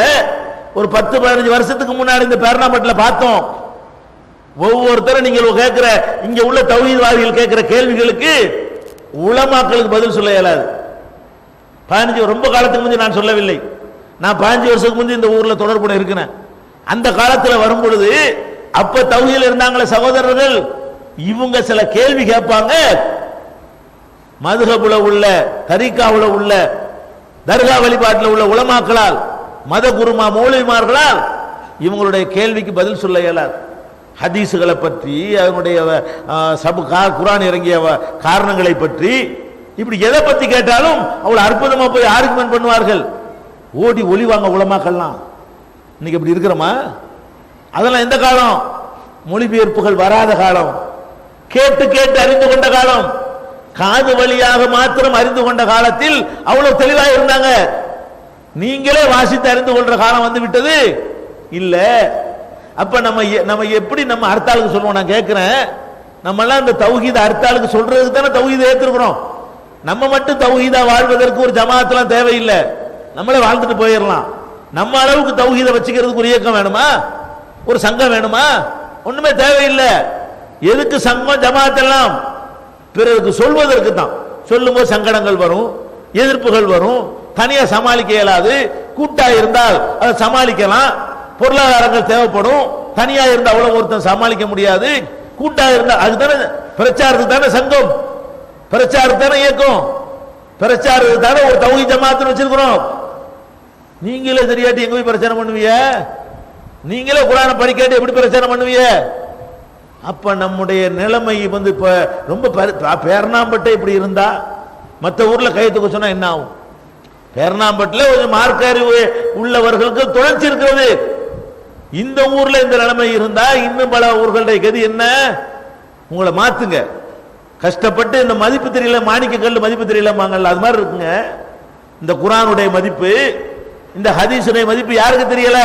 S1: ஒரு 10-15 வருஷத்துக்கு முன்னாடி இந்த பேரணாம்பட்டில் பார்த்தோம். ஒவ்வொருத்தரும் நீங்கள் கேட்கிற இங்க உள்ள தௌஹீத்வாதிகள் கேட்கிற கேள்விகளுக்கு உலமாக்களுக்கு பதில் சொல்ல இயலாது. 15 ரொம்ப காலத்துக்கு முந்தைய நான் சொல்லவில்லை. நான் 15 வருஷத்துக்கு முந்தைய இந்த ஊர்ல தொடர்புட இருக்கிறேன். அந்த காலத்தில் வரும் பொழுது அப்ப தௌஹீதுல இருந்தாங்களே சகோதரர்கள், இவங்க சில கேள்வி கேட்பாங்க. மதுஹபுல உள்ள தரீகாவுல உள்ள தர்கா வழிபாட்டில் உள்ள உலமாக்களால், மத குருமா மௌலவிமார்களால் இவங்களுடைய கேள்விக்கு பதில் சொல்ல இயலாது. ஹதீசுகளை பற்றி, அதனுடைய குர்ஆன் இறங்கிய காரணங்களை பற்றி, இப்படி எதை பத்தி கேட்டாலும் அவ்வளவு அற்புதமா போய் ஆர்குமெண்ட் பண்ணுவார்கள். ஓடி ஒளிவாங்க உலமாக்கள்லாம். இன்னைக்கு இப்படி இருக்கிறோமா? அதெல்லாம் எந்த காலம்? மொழிபெயர்ப்புகள் வராத காலம், கேட்டு கேட்டு அறிந்து கொண்ட காலம். காது வழியாக மாத்திரம் அறிந்து கொண்ட காலத்தில் அவ்வளவு தெளிவாக இருந்தாங்க. நீங்களே வாசித்து அறிந்து கொள்ற காலம் வந்து விட்டது இல்ல. அப்ப நம்ம எப்படி நம்ம அடுத்தாளுக்கு சொல்லுவோம்? நான் கேட்கிறேன், நம்ம எல்லாம் இந்த தௌஹீத அடுத்தாளுக்கு சொல்றதுக்கு தானே தௌஹீத ஏத்துக்கிறோம். நம்ம மட்டும் தௌஹீதா வாழ்வதற்கு ஒரு ஜமாஅத்லாம் தேவையில்லை, நம்மளே வாழ்ந்துட்டு போயிடலாம். நம்ம அளவுக்கு தௌஹீத வச்சுக்கிறதுக்கு ஒரு இயக்கம் வேணுமா? ஒரு சங்கம் வேணுமா? ஒண்ணுமே தேவையில்லை. எதுக்கு சங்கம் ஜமாஅத் எல்லாம்? பிறருக்கு சொல்வதற்கு தான். சொல்லும்போது சங்கடங்கள் வரும், எதிர்ப்புகள் வரும், தனியா சமாளிக்க இயலாது. கூட்டா இருந்தால் அதை சமாளிக்கலாம், பொருளாதாரங்கள் தேவைப்படும். தனியா இருந்தால் அவ்வளவு ஒருத்தன் சமாளிக்க முடியாது. கூட்டா இருந்தால் அதுதானே பிரச்சாரத்துக்கு தானே சங்கம், பிரச்சாரத்து தானே இயக்கம், பிரச்சாரத்துக்கு தானே ஒரு தௌஹீத் ஜமாஅத் வச்சிருக்கிறோம். நீங்களே தெரியாட்டி எங்க போய் பிரச்சாரம் பண்ணுவீங்க? நீங்களே குர்ஆனை படிக்காட்டி எப்படி பிரச்சாரம் பண்ணுவீங்க? அப்ப நம்முடைய நிலைமை வந்து இப்ப ரொம்ப பேரணாம்பட்டை இப்படி இருந்தா மற்ற ஊர்ல கையெழுத்துக்க சொன்னா என்ன ஆகும்? பேரணாம்பட்டில் ஒரு மார்க்க அறிவு உள்ளவர்களுக்கு தொடர்ச்சி இருக்கிறது. இந்த ஊர்ல இந்த நிலைமை இருந்தா இன்னும் பல ஊர்களுடைய கதி என்ன? உங்களை மாத்துங்க. கஷ்டப்பட்டு இந்த மதிப்பு தெரியல, மாணிக்க கல்லு மதிப்பு தெரியலமாங்கல்ல, அது மாதிரி இருக்குங்க. இந்த குர்ஆனுடைய மதிப்பு, இந்த ஹதீஸுடைய மதிப்பு யாருக்கு தெரியல?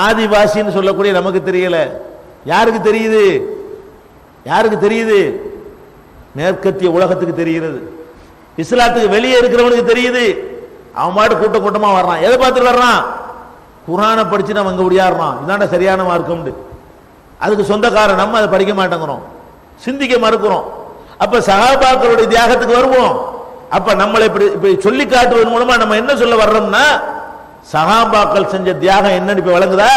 S1: ஆதிவாசின்னு சொல்லக்கூடிய நமக்கு தெரியல. யாருக்கு தெரியுது? யாருக்கு தெரியுது? மேற்கத்திய உலகத்துக்கு தெரிகிறது. இஸ்லாத்துக்கு வெளியே இருக்கிறவனுக்கு தெரியுது. அவன் பாட்டு கூட்ட கூட்டமா வர்றான். எதை பார்த்துட்டு வர்றான்? குர்ஆனை படிச்சு நம்ம அங்க முடியாடுறான். இதாண்ட சரியான மார்க்கம். அதுக்கு சொந்தக்காரன் நம்ம அதை படிக்க மாட்டேங்கிறோம், சிந்திக்க மறுக்கிறோம். அப்ப சஹாபாக்களுடைய தியாகத்துக்கு வருவோம். அப்ப நம்மளை இப்படி சொல்லி காட்டுவதன் மூலமா நம்ம என்ன சொல்ல வர்றோம்னா, சஹாபாக்கள் செஞ்ச தியாகம் என்னன்னு இப்ப வழங்குதா?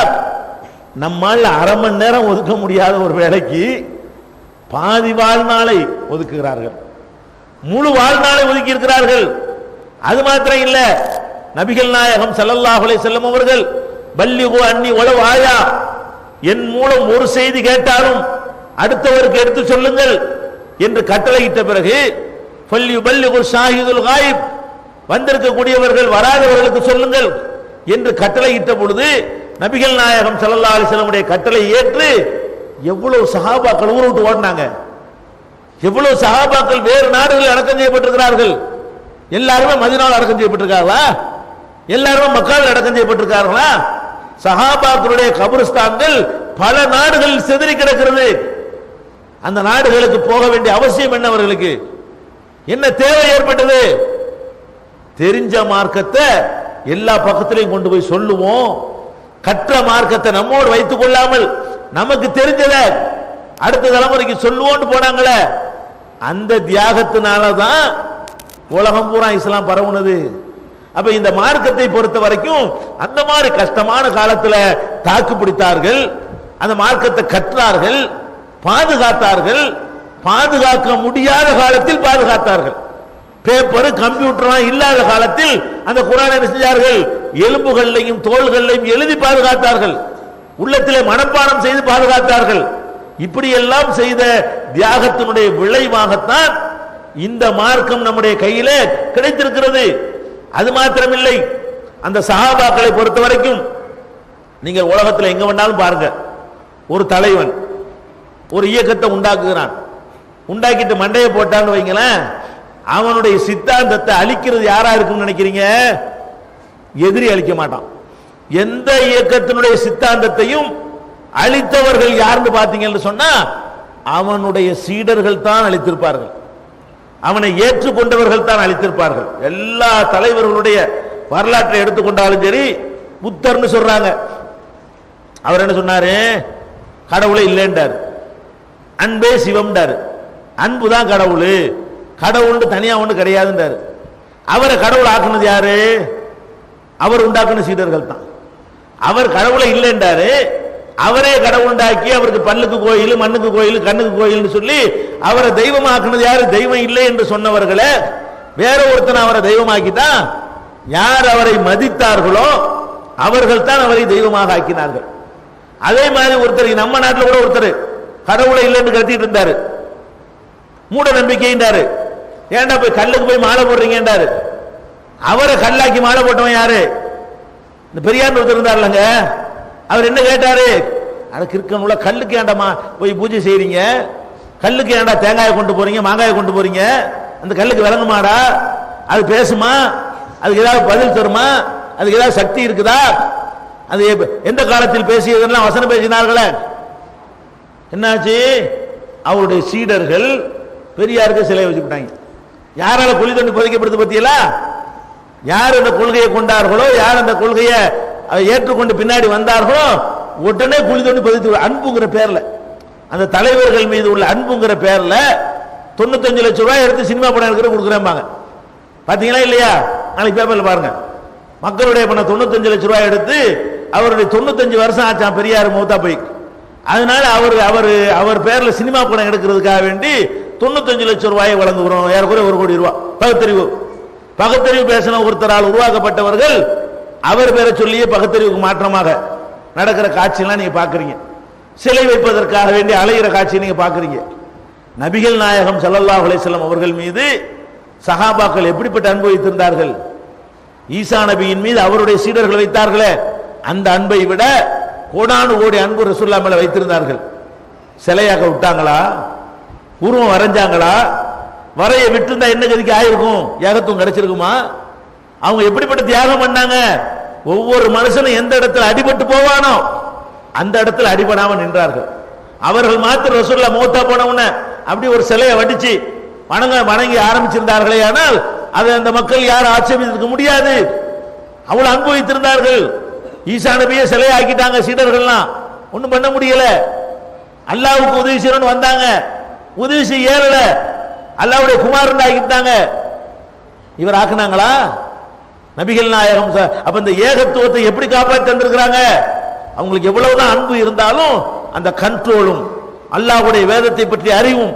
S1: நம்மால் அரை மணி நேரம் ஒதுக்க முடியாத ஒரு வேலைக்கு பாதி வாழ்நாளை ஒதுக்குகிறார்கள், முழு வாழ்நாளை ஒதுக்கி இருக்கிறார்கள். அது மாத்திரம் இல்ல, நபிகள் நாயகம் ஸல்லல்லாஹு அலைஹி வஸல்லம் அவர்கள் பல்லிகு அன்னி வலவ் ஆயா, என் மூலம் ஒரு செய்தி கேட்டாலும் அடுத்தவருக்கு எடுத்து சொல்லுங்கள் என்று கட்டளையிட்ட பிறகு ஃபல்யுபல்லிகு ஷாஹிதுல் காயிப், வந்திருக்கக்கூடியவர்கள் வராதவர்களுக்கு சொல்லுங்கள் என்று கட்டளையிட்ட பொழுது நபிகள் நாயகம் ஸல்லல்லாஹு அலைஹி வஸல்லம் உடைய கட்டளை ஏற்று எவ்வளவு சஹாபாக்கள் ஊரை விட்டு ஓடினாங்க. எவ்வளவு சஹாபாக்கள் வேறு நாடுகளில் அடக்கம் செய்யப்பட்டிருக்கிறார்கள். எல்லாருமே மதீனாவில் அடக்கம் செய்யப்பட்டிருக்காங்களா? எல்லாருமே மக்காவில் அடக்கம் செய்யப்பட்டிருக்கார்களா? சஹாபாக்களுடைய கபரிஸ்தான்கள் பல நாடுகளில் சிதறி கிடக்கிறது. அந்த நாடுகளுக்கு போக வேண்டிய அவசியம் என்ன? அவர்களுக்கு என்ன தேவை ஏற்பட்டது? தெரிஞ்ச மார்க்கத்தை எல்லா பக்கத்திலையும் கொண்டு போய் சொல்லுவோம். கற்ற மார்க்கத்தை நம்மோடு வைத்துக் கொள்ளாமல் நமக்கு தெரிஞ்சத அடுத்த தலைமுறைக்கு சொல்லுவோம்னு போனாங்களே, அந்த தியாகத்தினாலதான் உலகம் பூரா இஸ்லாம் பரவுனது. அப்ப இந்த மார்க்கத்தை பொறுத்த வரைக்கும் அந்த மாதிரி கஷ்டமான காலத்துல தாக்கு பிடித்தார்கள், அந்த மார்க்கத்தை கற்றார்கள், பாதுகாத்தார்கள். பாதுகாக்க முடியாத காலத்தில் பாதுகாத்தார்கள். பேப்பர் கம்ப்யூட்டர் இல்லாத காலத்தில் அந்த குர்ஆனை என்ன செஞ்சார்கள்? எலும்புகளையும் தோள்களையும் எழுதி பாதுகாத்தார்கள், உள்ளத்திலே மனப்பாடம் செய்து பாதுகாத்தார்கள். இப்படி எல்லாம் செய்த தியாகத்தினுடைய விளைவாகத்தான் இந்த மார்க்கம் நம்முடைய கையிலே கிடைத்திருக்கிறது. அது மாத்திரமில்லை, அந்த சஹாபாக்களை பொறுத்த வரைக்கும் நீங்கள் உலகத்தில் எங்க வேணாலும் பாருங்க, ஒரு தலைவன் ஒரு இயக்கத்தை உண்டாக்குகிறான், உண்டாக்கிட்டு மண்டையை போட்டான்னு வைங்களேன், அவனுடைய சித்தாந்தத்தை அழிக்கிறது யாரா இருக்குன்னு நினைக்கிறீங்க? எதிரி அழிக்க மாட்டான். எந்த இயக்கத்தினுடைய சித்தாந்தத்தையும் அழித்தவர்கள் யாருன்னு பாத்தீங்கன்னு சொன்னா அவனுடைய சீடர்கள் தான் அழித்திருப்பார்கள், அவனை ஏற்றுக்கொண்டவர்கள் தான் அழித்திருப்பார்கள். எல்லா தலைவர்களுடைய வரலாற்றை எடுத்துக்கொண்டாலும் சரி, புத்தர்னு சொல்றாங்க, அவர் என்ன சொன்னாரு? கடவுளை இல்லைன்றார், அன்பே சிவம்டாரு. அன்புதான் கடவுள், கடவுள் தனியா ஒண்ணு கிடையாதுன்றாரு. அவரை கடவுள் ஆக்குனது யாரு? அவர் உண்டாக்குன சீடர்கள் தான். அவர் கடவுளை இல்லைன்றாரு, அவரே கடவுள் உண்டாக்கி அவருக்கு பல்லுக்கு கோயில், மண்ணுக்கு கோயில், கண்ணுக்கு கோயில்னு சொல்லி அவரை தெய்வமாக்குனது யாரு? தெய்வம் இல்லை என்று சொன்னவர்களை வேற ஒருத்தனை அவரை தெய்வமாக்கிதான் யார் அவரை மதித்தார்களோ அவர்கள் தான் அவரை தெய்வமாக ஆக்கினார்கள். அதே மாதிரி ஒருத்தர் நம்ம நாட்டில் கூட ஒருத்தர் கடவுளை இல்லைன்னு கத்திட்டு இருந்தாரு, மூட நம்பிக்கைன்றாரு. ஏன்டா போய் கல்லுக்கு போய் மாலை போடுறீங்கன்றாரு. அவரை கல்லாக்கி மாலை போட்டவன் யாரு? இந்த பெரியார் ஒருத்தர் இருந்தார்லங்க, அவர் என்ன கேட்டாரு? அதுக்கு இருக்க கல்லுக்கு ஏண்டாமா போய் பூஜை செய்றீங்க, கல்லுக்கு ஏன்டா தேங்காயை கொண்டு போறீங்க, மாங்காயை கொண்டு போறீங்க? அந்த கல்லுக்கு விளங்குமாடா? அது பேசுமா? அதுக்கு ஏதாவது பதில் தருமா? அதுக்கு ஏதாவது சக்தி இருக்குதா? அது எந்த காலத்தில் பேசியதெல்லாம் வசனம் பேசினார்களே. என்னாச்சு? அவருடைய சீடர்கள் பெரியாருக்கு சிலை வச்சுட்டாங்க. யாரால குழி தோண்டி புதைக்கப்படுது பத்தியலா? யார் அந்த கொள்கையை கொண்டார்களோ, யார் அந்த கொள்கையை ஏற்றுக்கொண்டு பின்னாடி வந்தார்களோ உடனே குழி தோண்டி புதைத்து, அன்புங்கிற பேர்ல, அந்த தலைவர்கள் மீது உள்ள அன்புங்கிற பேர்ல 95 லட்சம் ரூபாய் எடுத்து சினிமா படம் எடுக்கிற கொடுக்குறேன்பாங்க. பாத்தீங்களா இல்லையா? நாளைக்கு பேப்பர்ல பாருங்க. மக்களுடைய பணம் 95 லட்சம் ரூபாய் எடுத்து, அவருடைய 95 வருஷம் ஆச்சான் பெரியார் மௌத்தா போய். அதனால அவர் பேர்ல சினிமா படம் எடுக்கிறதுக்காக வேண்டி 95 லட்சம் ரூபாயை வழங்குகிறோம். ஏறக்குறைய 1 கோடி ரூபாய். பகுத்தறிவு பேசின ஒருத்தரால் உருவாக்கப்பட்டவர்கள் அவர் பேரை சொல்லியே பகுத்தறிவுக்கு மாற்றமாக நடக்கிற காட்சியெல்லாம் நீங்க பாக்குறீங்க. சிலை வைப்பதற்காக வேண்டி அலைகிற காட்சியை நீங்க பாக்குறீங்க. நபிகள் நாயகம் ஸல்லல்லாஹு அலைஹி வஸல்லம் அவர்கள் மீது சஹாபாக்கள் எப்படிப்பட்ட அன்பு வைத்திருந்தார்கள்? ஈசா நபியின் மீது அவருடைய சீடர்கள் வைத்தார்களே, அந்த அன்பை விட கோடானு கோடி அன்பு ரசூலுல்லாஹ் மேல வைத்திருந்தார்கள். சிலையாக விட்டாங்களா? உருவம் வரைஞ்சாங்களா? வரைய விட்டுருந்தா என்ன கதிக்கு ஆயிருக்கும்? ஏகத்துவம் கிடைச்சிருக்குமா? அவங்க எப்படிப்பட்ட தியாகம் பண்ணாங்க? ஒவ்வொரு மனுஷனும் எந்த இடத்துல அடிபட்டு போவானோ அந்த இடத்துல அடிபடாம நின்றார்கள். அவர்கள் மாத்திரம் ரசூலுல்லாஹ் மௌத்தா போனவன அப்படி ஒரு சிலையை வடிச்சு வணங்கி ஆரம்பிச்சிருந்தார்களே, ஆனால் அதை அந்த மக்கள் யாரும் ஆட்சேபிக்க முடியாது. அவ்வளவு அன்பு வைத்திருந்தார்கள். ஈசா நபியை சிலையை ஆக்கிட்டாங்க சீடர்கள்லாம், ஒண்ணும் பண்ண முடியல. அல்லாஹ்வுக்கு உதவி செய்யணும்னு வந்தாங்க, உதவி செய்ய ஏறல. அல்லாஹ்வுடைய குமாரன் ஆக்கிட்டாங்க. இவர் ஆக்குனாங்களா? நபிகள் நாயகம். அப்ப இந்த ஏகத்துவத்தை எப்படி காப்பாற்றி தந்திருக்கிறாங்க? அவங்களுக்கு எவ்வளவுதான் அன்பு இருந்தாலும் அந்த கண்ட்ரோலும், அல்லாஹ்வுடைய வேதத்தை பற்றி அறிவும்,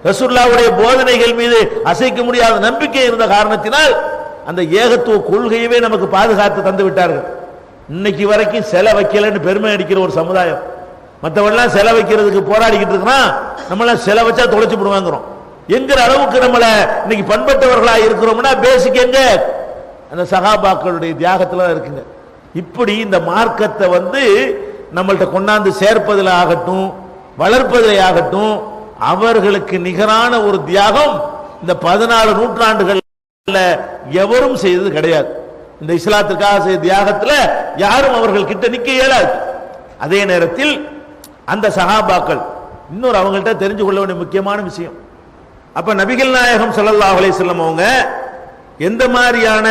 S1: ரசூலுல்லாஹ்வுடைய போதனைகள் மீது அசைக்க முடியாத நம்பிக்கை இருந்த காரணத்தினால் அந்த ஏகத்துவ கொள்கையவே நமக்கு பாதுகாத்து தந்து விட்டார்கள். இன்னைக்கு வரைக்கும் சிலை வைக்கலன்னு பெருமை அடிக்கிற ஒரு சமுதாயம். மற்றவெல்லாம் சிலை வைக்கிறதுக்கு போராடிக்கிட்டு இருக்கிறான், நம்மளாம் சிலை வச்சா தொலைச்சு விடுவாங்கிறோம் என்கிற அளவுக்கு நம்மள இன்னைக்கு பண்பட்டவர்களா இருக்கிறோம்னா பேசிக் எங்க? அந்த சஹாபாக்களுடைய தியாகத்துல இருக்குங்க. இப்படி இந்த மார்க்கத்தை நம்மள்ட்ட கொண்டாந்து சேர்ப்பதில் ஆகட்டும், வளர்ப்பதில் ஆகட்டும், அவர்களுக்கு நிகரான ஒரு தியாகம் இந்த 14 நூற்றாண்டுகள் எவரும் செய்தது கிடையாது. இந்த இஸ்லாத்துக்காக செய்த தியாகத்தில் யாரும் அவர்கள் கிட்ட நிக்க இயலாது. அதே நேரத்தில் அந்த சஹாபாக்கள் இன்னொரு அவங்கள்ட்ட தெரிஞ்சு கொள்ள வேண்டிய முக்கியமான விஷயம், அப்ப நபிகள் நாயகம் ஸல்லல்லாஹு அலைஹி வஸல்லம் அவங்க எந்த மாதிரியான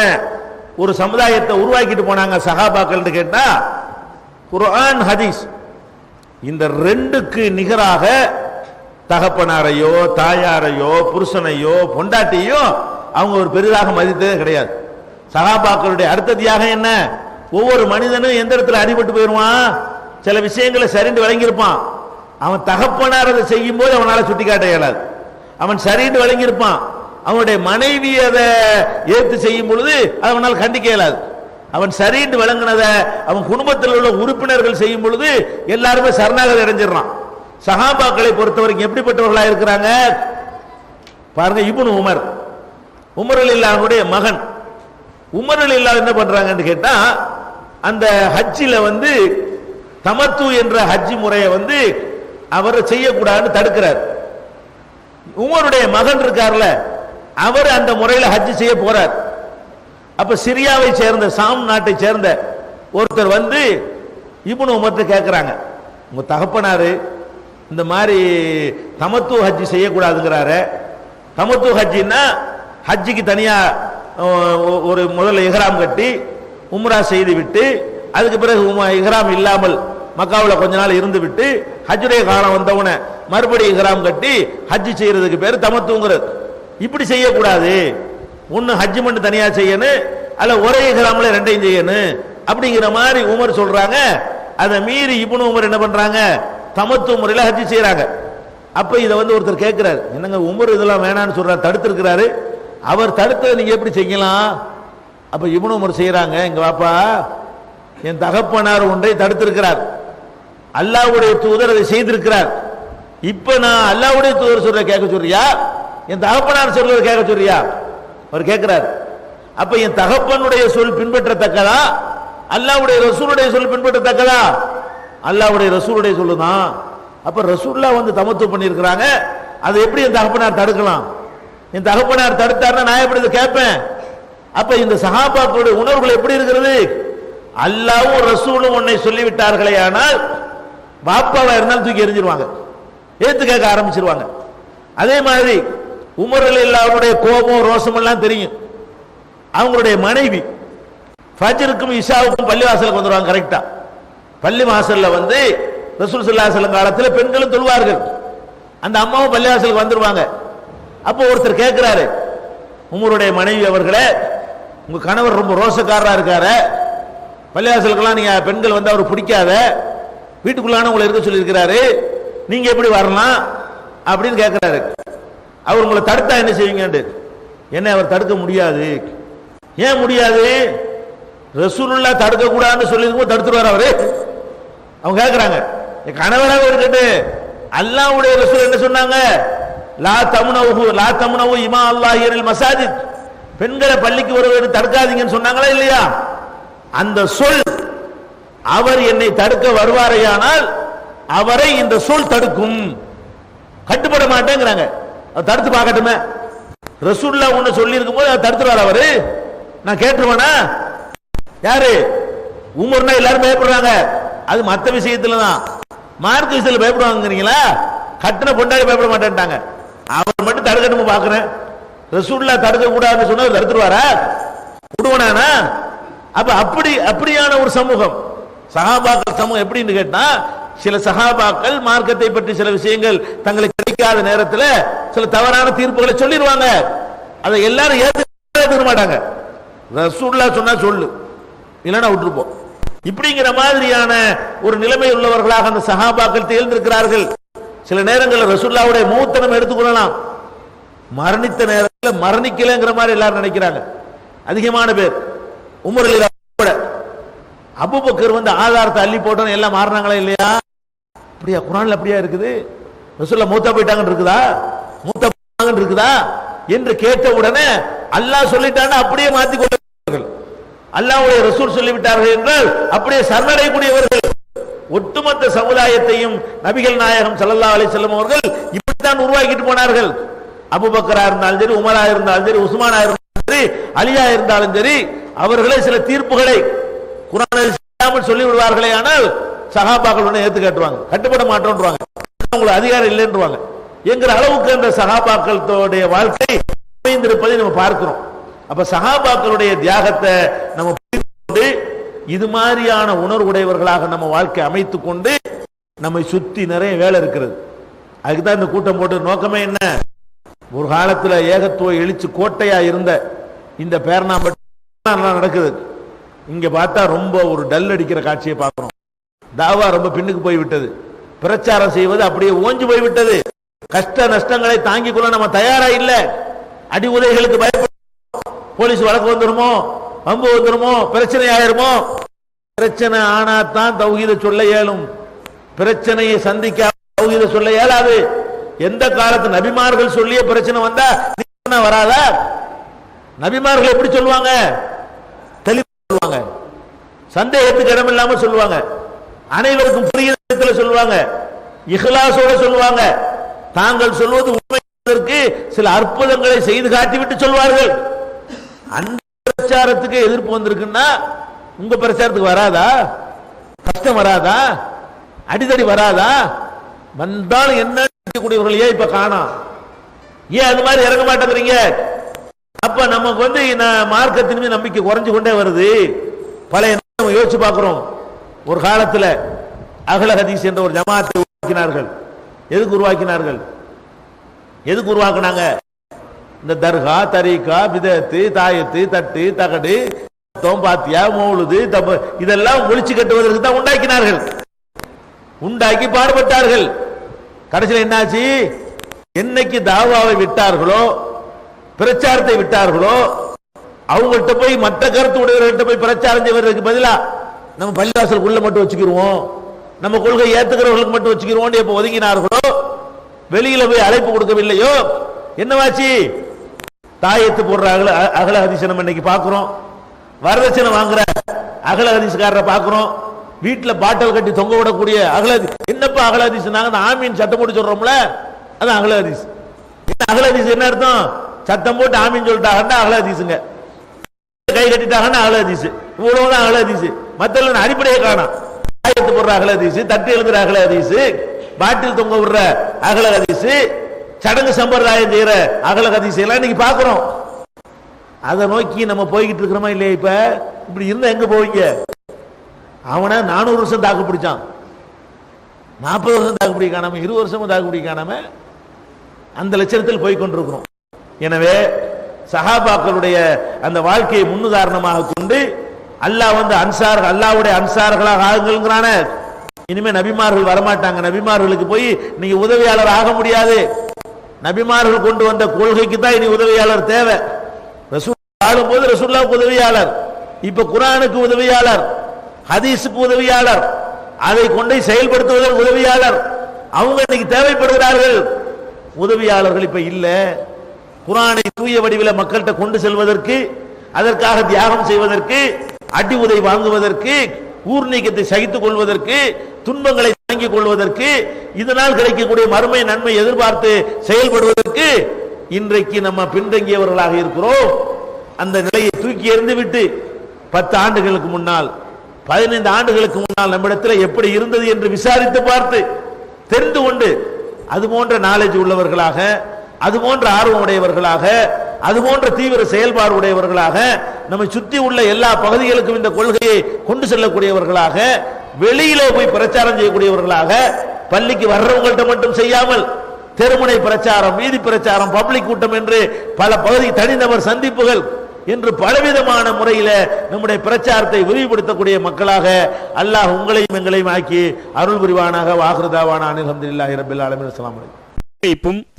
S1: ஒரு சமுதாயத்தை உருவாக்கிட்டு போனாங்க சஹாபாக்கள் கேட்டா, குர்ஆன் ஹதீஸ் இந்த ரெண்டுக்கு நிகராக தகப்பனாரையோ தாயாரையோ புருஷனையோ பொண்டாட்டியோ அவங்க ஒரு பெரிதாக மதித்ததே கிடையாது. சஹாபாக்களுடைய அடுத்த தியாகம் என்ன? ஒவ்வொரு மனிதனும் எந்த இடத்துல அடிபட்டு போயிருவான், சில விஷயங்களை சரிந்து வழங்கியிருப்பான். அவன் தகப்பனார் அதை செய்யும் போது அவனால சுட்டி காட்ட இயலாது. அவன் சரிந்து வழங்கியிருப்பான். அவனுடைய மனைவி அதை ஏற்று செய்யும் பொழுது அவனால் கண்டிக்க இயலாது. அவன் சரிந்து வழங்கினதை அவன் குடும்பத்தில் உள்ள உறுப்பினர்கள் செய்யும் பொழுது எல்லாருமே சரணாகதி அடைஞ்சிடறான். சஹாபாக்களை பொறுத்தவரைக்கும் எப்படிப்பட்டவர்களா இருக்கிறாங்க பாருங்க. இப்னு உமர், உமர் ரலியல்லாஹுடைய மகன். உமர் ரலியல்லாஹு என்ன பண்றாங்கன்னு கேட்டா, அந்த ஹஜ்ஜில தமத்து என்ற ஹஜ் முறையை அவர் செய்யக்கூடாதுன்னு தடுக்கிறார். உமருடைய மகன் இருக்கார்ல, அவர் அந்த முறையில் ஹஜ் செய்ய போறார். அப்ப சிரியாவை சேர்ந்த சாம் நாட்டை சேர்ந்த ஒருத்தர் இப்னு உமர்ட்ட கேட்கிறாங்க, உங்க தகப்பனாரு இந்த மாதிரி தமத்து ஹஜ் செய்யக்கூடாதுங்கிறாரு. தமத்து ஹஜ்ஜின்னா ஹஜ்ஜிக்கு தனியா ஒரு முதல்ல இஹ்ராம் கட்டி உம்ரா செய்து விட்டு அதுக்கு பிறகு இஹ்ராம் இல்லாமல் மக்காவுல கொஞ்ச நாள் இருந்து விட்டு ஹஜ்ஜுடைய காலம் வந்தவன மறுபடியும் இஹ்ராம் கட்டி ஹஜ் செய்யறதுக்கு பேர் தமத்துங்கிறது. இப்படி செய்யக்கூடாது, ஒன்னு ஹஜ் மட்டும் தனியா செய்யணும், அல்ல ஒரே இஹ்ராம்ல ரெண்டையும் செய்யணும் அப்படிங்கிற மாதிரி உமர் சொல்றாங்க. அதை மீறி இப்னு உமர் என்ன பண்றாங்க, தமத்து முறையில் ஹஜ் செய்யறாங்க. அப்ப இதை ஒருத்தர் கேட்கிறாரு, என்னங்க உமர் இதெல்லாம் வேணான்னு சொல்றாரு, தடுத்திருக்கிறாரு, அவர் தடுத்ததை நீங்க எப்படி செய்யலாம்? அப்ப இப்னு உமர் செய்யறாங்க, எங்க வாப்பா என் தகப்பனார் ஒன்றை தடுத்திருக்கிறார், அல்லாஹ்வுடைய தூதர் அதை செய்திருக்கிறார். இப்ப நான் அல்லாஹ்வுடைய தூதர் சொல்ற கேட்க சொல்றியா, என் தகப்பனார் சொல்றது கேட்க சொல்றியா? அவர் கேட்கிறார். அப்ப என் தகப்பனுடைய சொல் பின்பற்றத்தக்கதா, அல்லாஹ்வுடைய ரசூலுடைய சொல் பின்பற்றத்தக்கதா? அல்லாஹ்வுடைய ரசூலுடைய சொல்லுதான். அப்ப ரசூலுல்லாஹ் தமத்து பண்ணியிருக்கிறாங்க, அது எப்படி என் தகப்பனார் தடுக்கலாம்? என் தகப்பனார் தடுத்தாருன்னா நான் எப்படி இதை கேட்பேன்? அப்ப இந்த சஹாபாக்களுடைய உணர்வுகள் எப்படி இருக்கிறது? அல்லாஹ்வும் ரசூலும் உன்னை சொல்லிவிட்டார்களே, ஆனால் பாப்பாவா இருந்தாலும் தூக்கி எறிஞ்சிருவாங்க, ஏத்து கேட்க ஆரம்பிச்சிருவாங்க. அதே மாதிரி உமர் ரலியல்லாஹுடைய கோபம் ரோசம் எல்லாம் தெரியும். அவங்களுடைய மனைவி ஃபஜ்ருக்கும் இஷாவுக்கும் பள்ளிவாசலுக்கு வந்துருவாங்க. கரெக்டா பள்ளி வாசல்ல வந்து ரசூல் ஸல்லல்லாஹு அலைஹி வஸல்லம் காலத்தில் பெண்களும் தொழுவார்கள். அந்த அம்மாவும் பள்ளிவாசலுக்கு வந்துருவாங்க. அப்போ ஒருத்தர் கேட்கிறாரு, உமருடைய மனைவி அவர்களே, உங்க கணவர் ரொம்ப ரோசக்காரரா இருக்காரு, பள்ளிவாசலுக்கெல்லாம் நீங்க பெண்கள் வந்து அவர் பிடிக்காத, வீட்டுக்குள்ளான உங்களை இருக்க சொல்லி இருக்கிறாரு, நீங்க எப்படி வரலாம் அப்படின்னு கேட்கிறாரு. அவர் உங்களை தடுத்தா என்ன செய்வீங்க? என்ன அவர் தடுக்க முடியாது. ஏன் முடியாது? ரசூலுல்லாஹ் தடுக்க கூடாதுன்னு சொல்லிருக்கும் தடுத்துருவார் அவரு. அவங்க கேட்கிறாங்க, கணவராக இருக்கட்டு, அல்லாஹ்வுடைய ரசூல் என்ன சொன்னாங்க? லா தம்னவு இமா அல்லாஹில் மசாஜித், பெண்களை பள்ளிக்கு வருவது தடுக்காதீங்கன்னு சொன்னாங்களா இல்லையா? அந்த சொல் அவர் என்னை தடுக்க வருவாரையானால் அவரை இந்த சொல் தடுக்கும். கட்டுப்பட மாட்டேங்கிறாங்க. தடுத்து பார்க்கட்டுமே. ரசூலுல்லாஹ் ஒன்னு சொல்லி இருக்கும் போது தடுத்துருவார் அவரு. நான் கேட்டுருவேனா? யாரு? உமர்னா எல்லாரும் பயப்படுறாங்க. அது மற்ற விஷயத்துல தான். மார்க்க விஷயத்துல பயப்படுவாங்கிறீங்களா? கட்டண பொண்டாடி பயப்பட மாட்டேன்ட்டாங்க. அவர் மட்டும் தடுக்கணும் பாக்குறேன். ரசூலுல்லாஹ் தடுக்க கூடாதுன்னு சொன்னா தடுத்துருவாரா? விடுவனா? அப்ப அப்படியான ஒரு சமூகம் சஹாபாக்கள் சமூகம். எப்படின்னு கேட்டா, சில சஹாபாக்கள் மார்க்கத்தை பற்றி சில விஷயங்கள் தங்களுக்கு கிடைக்காத நேரத்தில் சில தவறான தீர்ப்புகளை சொல்லிடுவாங்க. அதை எல்லாரும் ஏற்றுக்க மாட்டாங்க. ரசூலுல்லாஹ் சொன்னா சொல்லு, இல்லைன்னா விட்டுருப்போம். இப்படிங்கிற மாதிரியான ஒரு நிலைமை உள்ளவர்களாக அந்த சஹாபாக்கள் திகழ்ந்திருக்கிறார்கள். சில நேரங்களில் ரசூலுல்லாஹ்வுடைய மூத்தனம் எடுத்துக்கொள்ளலாம், மரணித்த நேரத்தில் மரணிக்கலங்கிற மாதிரி எல்லாரும் நினைக்கிறாங்க. அதிகமான பேர் உமர் ரலியல்லாஹு அபூபக்கர் வந்து ஆதாரத்தை அள்ளி போட்டோன்னு எல்லாம் மாறினாங்களா இல்லையா? அப்படியா? குர்ஆன்ல அப்படியா இருக்குது? ரசூலுல்லாஹ் மூத்தா போயிட்டாங்கன்னு இருக்குதா? மூத்தா போயிட்டாங்கன்னு இருக்குதா என்று கேட்ட உடனே அல்லாஹ் சொல்லிட்டான்னு அப்படியே மாத்தி கொள்வார்கள். அல்லாஹ்வுடைய ரசூல் சொல்லிவிட்டார்கள் என்றால் அப்படியே சரணடையக்கூடியவர்கள். ஒட்டுமொத்த சமுதாயத்தையும் நபிகள் நாயகம் ஸல்லல்லாஹு அலைஹி வஸல்லம் அவர்கள் இப்படித்தான் உருவாக்கிட்டு போனார்கள். அபூபக்கரா இருந்தாலும் சரி, உமரா இருந்தாலும் சரி, உஸ்மானா இருந்தாலும் சரி, அலியா இருந்தாலும் சரி, அவர்களே சில தீர்ப்புகளை குர்ஆனில் சொல்லி விடுவார்களே, ஆனால் சஹாபாக்கள் உடனே ஏத்து கேட்டுவாங்க, கட்டுப்பட மாட்டோம்ன்றாங்க, உங்களுக்கு அதிகாரம் இல்லைன்றாங்க என்கிற அளவுக்கு அந்த சஹாபாக்களுடைய வாழ்க்கை அமைந்திருப்பதை நம்ம பார்க்கிறோம். அப்ப சஹாபாக்களுடைய தியாகத்தை நம்ம புரிந்து இது மாதிரியான உணர்வுடையவர்களாக நம்ம வாழ்க்கை அமைத்துக் கொண்டு நம்மை சுத்தி நிறைய வேலை இருக்கிறது. அதுக்குதான் இந்த கூட்டம் போட்டு நோக்கமே என்ன? ஒரு காலத்துல ஏகத்துவ எழுச்சி கோட்டையா இருந்த இந்த பேரணாம்பட்டு நடக்குது. இங்க பார்த்தா ரொம்ப ஒரு டல் அடிக்கிற காட்சியை பார்க்கிறோம். தாவா ரொம்ப பின்னுக்கு போய்விட்டது. பிரச்சாரம் செய்வது அப்படியே ஓஞ்சு போய்விட்டது. கஷ்ட நஷ்டங்களை தாங்கிக் கொள்ள நம்ம தயாரா இல்ல. அடி உதைகளுக்கு பயப்பட, போலீஸ் வழக்கு வந்துருமோ, வம்பு வந்துருமோ, பிரச்சனை ஆயிருமோ. பிரச்சனை ஆனாத்தான் தௌஹீத சொல்ல இயலும். பிரச்சனையை சந்திக்க தௌஹீத சொல்ல இயலாது. எந்த காலத்து நபிமார்கள் சொல்லிய பிரச்சனை வந்தா வராதா? நபிமார்கள் எப்படி சொல்லுவாங்க? தெளிவாக சொல்லுவாங்க, சந்தேகத்துக்கு இடம் இல்லாம சொல்லுவாங்க, அனைவருக்கும் புரிகிற விதத்தில் சொல்லுவாங்க, இஹ்லாஸோட சொல்லுவாங்க. தாங்கள் சொல்வது உண்மைக்கு சில அற்புதங்களை செய்து காட்டிவிட்டு சொல்வார்கள். அந்த பிரச்சாரத்துக்கு எதிர்ப்பு வந்திருக்குன்னா உங்க பிரச்சாரத்துக்கு வராதா? கஷ்டம் வராதா? அடிதடி வராதா? வந்தாலும் என்ன கூடியவர்கள் ஏன் இப்ப காணோம்? ஏன் அது மாதிரி இறங்க மாட்டேங்கிறீங்க? அப்ப நமக்கு வந்து மார்க்கத்தின் மீது நம்பிக்கை குறைஞ்சு கொண்டே வருது. பழைய நம்ம யோசிச்சு பார்க்கிறோம். ஒரு காலத்துல அஹ்ல ஹதீஸ் என்ற ஒரு ஜமாத்தை உருவாக்கினார்கள். எதுக்கு உருவாக்கினார்கள்? எதுக்கு உருவாக்குனாங்க? இந்த தர்கா, தரீகா, பிதத்து, தாயத்து, தட்டு, தகடு, பாத்தியா, மௌலுது, இதெல்லாம் ஒழிச்சு கட்டுவதற்கு தான் உண்டாக்கினார்கள். உண்டாக்கி பாடுபட்டார்கள். கடைசியில் என்னாச்சு? என்னைக்கு தாவாவை விட்டார்களோ, பிரச்சாரத்தை விட்டார்களோ, அவங்கள்ட்ட போய் மற்ற கருத்து உடையவர்கள்ட்ட போய் பிரச்சாரம் செய்வதற்கு பதிலா நம்ம பள்ளிவாசலுக்குள்ள மட்டும் வச்சுக்கிருவோம், நம்ம கொள்கை ஏத்துக்கிறவர்களுக்கு மட்டும் வச்சுக்கிருவோம் எப்ப ஒதுங்கினார்களோ, வெளியில போய் அழைப்பு கொடுக்கவில்லையோ, என்னவாச்சு? தாயத்து போடுற அகல ஹதீஸ் நம்ம இன்னைக்கு பாக்குறோம். வரதட்சணை வாங்குற அகல ஹதீஸ்காரரை பாக்குறோம். வீட்டுல பாட்டல் கட்டி தொங்க விடக்கூடிய அகல, என்னப்பா அகல ஹதீஸ்? நாங்க ஆமீன் சத்தம் போட்டு சொல்றோம்ல, அதான் அகல ஹதீஸ். அகல ஹதீஸ் என்ன அர்த்தம்? சத்தம் போட்டு ஆமீன் சொல்லிட்டாங்கன்னா அகல ஹதீஸுங்க, கை கட்டிட்டாங்கன்னா அகல ஹதீஸ். இவ்வளவுதான் அகல ஹதீஸ். மத்தெல்லாம் அடிப்படையே காணோம். ஆயத்து போடுற அகல ஹதீஸ், தட்டு எழுதுற அகல ஹதீஸ், பாட்டில் தொங்க விடுற அகல ஹதீஸ், சடங்கு சம்பிரதாயம் செய்யற அகல ஹதீஸ் எல்லாம் இன்னைக்கு பாக்குறோம். அதை நோக்கி நம்ம போய்கிட்டு இருக்கிறோமா இல்லையா? இப்ப இப்படி இருந்தா எங்க போவீங்க? அவனை 400 வருஷம் தாக்கு பிடிச்சான், 40 வருஷம் தாக்கு பிடிக்க காணாம, 20 வருஷமும் தாக்கு பிடிக்க காணாம அந்த லட்சணத்தில் போய் கொண்டிருக்கிறோம். எனவே சஹாபாக்களுடைய அந்த வாழ்க்கையை முன்னுதாரணமாக கொண்டு அல்லாஹ் அன்சார், அல்லாஹ்வுடைய அன்சார்களாக ஆகுங்கிறான. இனிமே நபிமார்கள் வரமாட்டாங்க. நபிமார்களுக்கு போய் நீங்க உதவியாளர் ஆக முடியாது. நபிமார்கள் கொண்டு வந்த கொள்கைக்கு தான் இனி உதவியாளர் தேவை. ரசூல் ஆளும்போது ரசூலுல்லாஹ்வுக்கு உதவியாளர், இப்ப குர்ஆனுக்கு உதவியாளர், ஹதீஸுக்கு உதவியாளர், அதை கொண்டு செயல்படுத்துவதற்கு உதவியாளர். அவங்க இன்னைக்கு தேவைப்படுகிறார்கள். உதவியாளர்கள் இப்ப இல்ல. குர்ஆனை தூய வடிவில் மக்கள்கிட்ட கொண்டு செல்வதற்கு, அதற்காக தியாகம் செய்வதற்கு, அடி உதை வாங்குவதற்கு, ஊர் நீக்கத்தை சகித்துக் கொள்வதற்கு, துன்பங்களை தாங்கிக் கொள்வதற்கு, இதனால் கிடைக்கக்கூடிய மறுமை நன்மை எதிர்பார்த்து செயல்படுவதற்கு இன்றைக்கு நம்ம பின்தங்கியவர்களாக இருக்கிறோம். அந்த நிலையை தூக்கி எறிந்து விட்டு 10 ஆண்டுகளுக்கு முன்னால், 15 ஆண்டுகளுக்கு முன்னால் நம்மிடத்தில் எப்படி இருந்தது என்று விசாரித்து பார்த்து தெரிந்து கொண்டு அது போன்ற நாலேஜ் உள்ளவர்களாக, அது போன்ற ஆர்வம் உடையவர்களாக, அது போன்ற தீவிர செயல்பாடு உடையவர்களாக, நம்மை சுற்றி உள்ள எல்லா பகுதிகளுக்கும் இந்த கொள்கையை கொண்டு செல்லக்கூடியவர்களாக, வெளியிலே போய் பிரச்சாரம் செய்யக்கூடியவர்களாக, பள்ளிக்கு வர்றவங்கள்ட்ட மட்டும் செய்யாமல் தெருமுனை பிரச்சாரம், வீதி பிரச்சாரம், பப்ளிக் கூட்டம் என்று பல பகுதி தனிநபர் சந்திப்புகள் என்று பலவிதமான முறையில நம்முடைய பிரச்சாரத்தை விரிவுபடுத்தக்கூடிய மக்களாக அல்லாஹ் உங்களையும் எங்களையும் ஆக்கி அருள் புரிவானாக. வாஹிருதாவானா அல்ஹம்துலில்லாஹி ரப்பில் ஆலமீன். அஸ்ஸலாமு அலைக்கும்.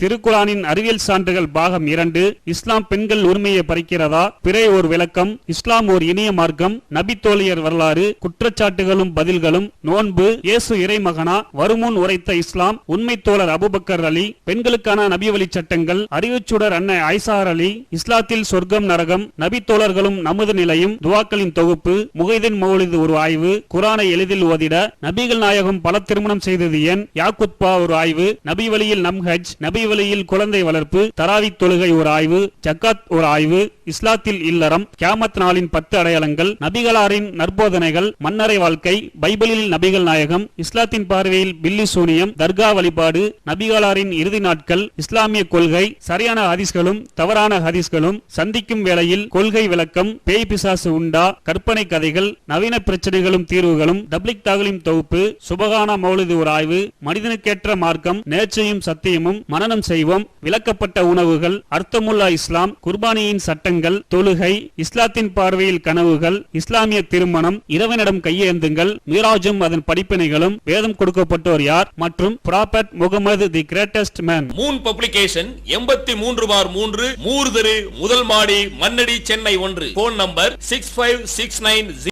S2: திருக்குரானின் அறிவியல் சான்றுகள் பாகம் 2. இஸ்லாம் பெண்கள் உரிமையை பறிக்கிறதா? பிறை ஒரு விளக்கம். இஸ்லாம் ஓர் இனிய மார்க்கம். நபித்தோழியர் வரலாறு. குற்றச்சாட்டுகளும் பதில்களும். நோன்பு. இயேசு இறைமகனா? வருமுன் உரைத்த இஸ்லாம். உண்மை தோழர் அபூபக்கர் அலி. பெண்களுக்கான நபி வழி சட்டங்கள். அறிவுச்சுடர் அன்னை ஐசார் அலி. இஸ்லாத்தில் சொர்க்கம் நரகம். நபித்தோழர்களும் நமது நிலையும். துவாக்களின் தொகுப்பு. முகைதீன் மௌலிது ஒரு ஆய்வு. குரானை எளிதில் ஓதிட. நபிகள் நாயகம் பல திருமணம் செய்தது ஏன்? யாக்குத்பா ஒரு ஆய்வு. நபி வழியில் நம் நபி வழியில் குழந்தை வளர்ப்பு. தராவி தொழுகை ஒரு ஆய்வு. ஜக்காத் ஒரு ஆய்வு. இஸ்லாத்தில் இல்லறம். கியாமத் நாளின் 10 அடையாளங்கள். நபிகளாரின் நற்போதனைகள். மன்னரை வாழ்க்கை. பைபிளில் நபிகள் நாயகம். இஸ்லாத்தின் பார்வையில் பில்லி சூனியம். தர்கா வழிபாடு. நபிகளாரின் இறுதி நாட்கள். இஸ்லாமிய கொள்கை. சரியான ஹதீஸ்களும் தவறான ஹதீஸ்களும். சந்திக்கும் வேளையில் கொள்கை விளக்கம். பேய் பிசாசு உண்டா? கற்பனை கதைகள். நவீன பிரச்சனைகளும் தீர்வுகளும். தப்லிக் தாகலிம் தொகுப்பு. சுபகான மௌலிது ஒரு ஆய்வு. மனிதனுக்கேற்ற மார்க்கம். நேர்ச்சையும் சத்தியமும் மனனம் செய்வோம். விளக்கப்பட்ட உணவுகள். அர்த்தமுல்லா இஸ்லாம். குர்பானியின் சட்டங்கள். தொழுகை. இஸ்லாத்தின் பார்வையில் கனவுகள். இஸ்லாமிய திருமணம். இறைவனிடம் கையேந்துங்கள். மீராஜும் அதன் படிப்பினைகளும். வேதம் கொடுக்கப்பட்டோர் யார்? மற்றும் prophet Muhammad the greatest man.
S3: Moon Publication 83/3 மூர்தரு முதல் மாடி மண்ணடி சென்னை 1. Phone number 6569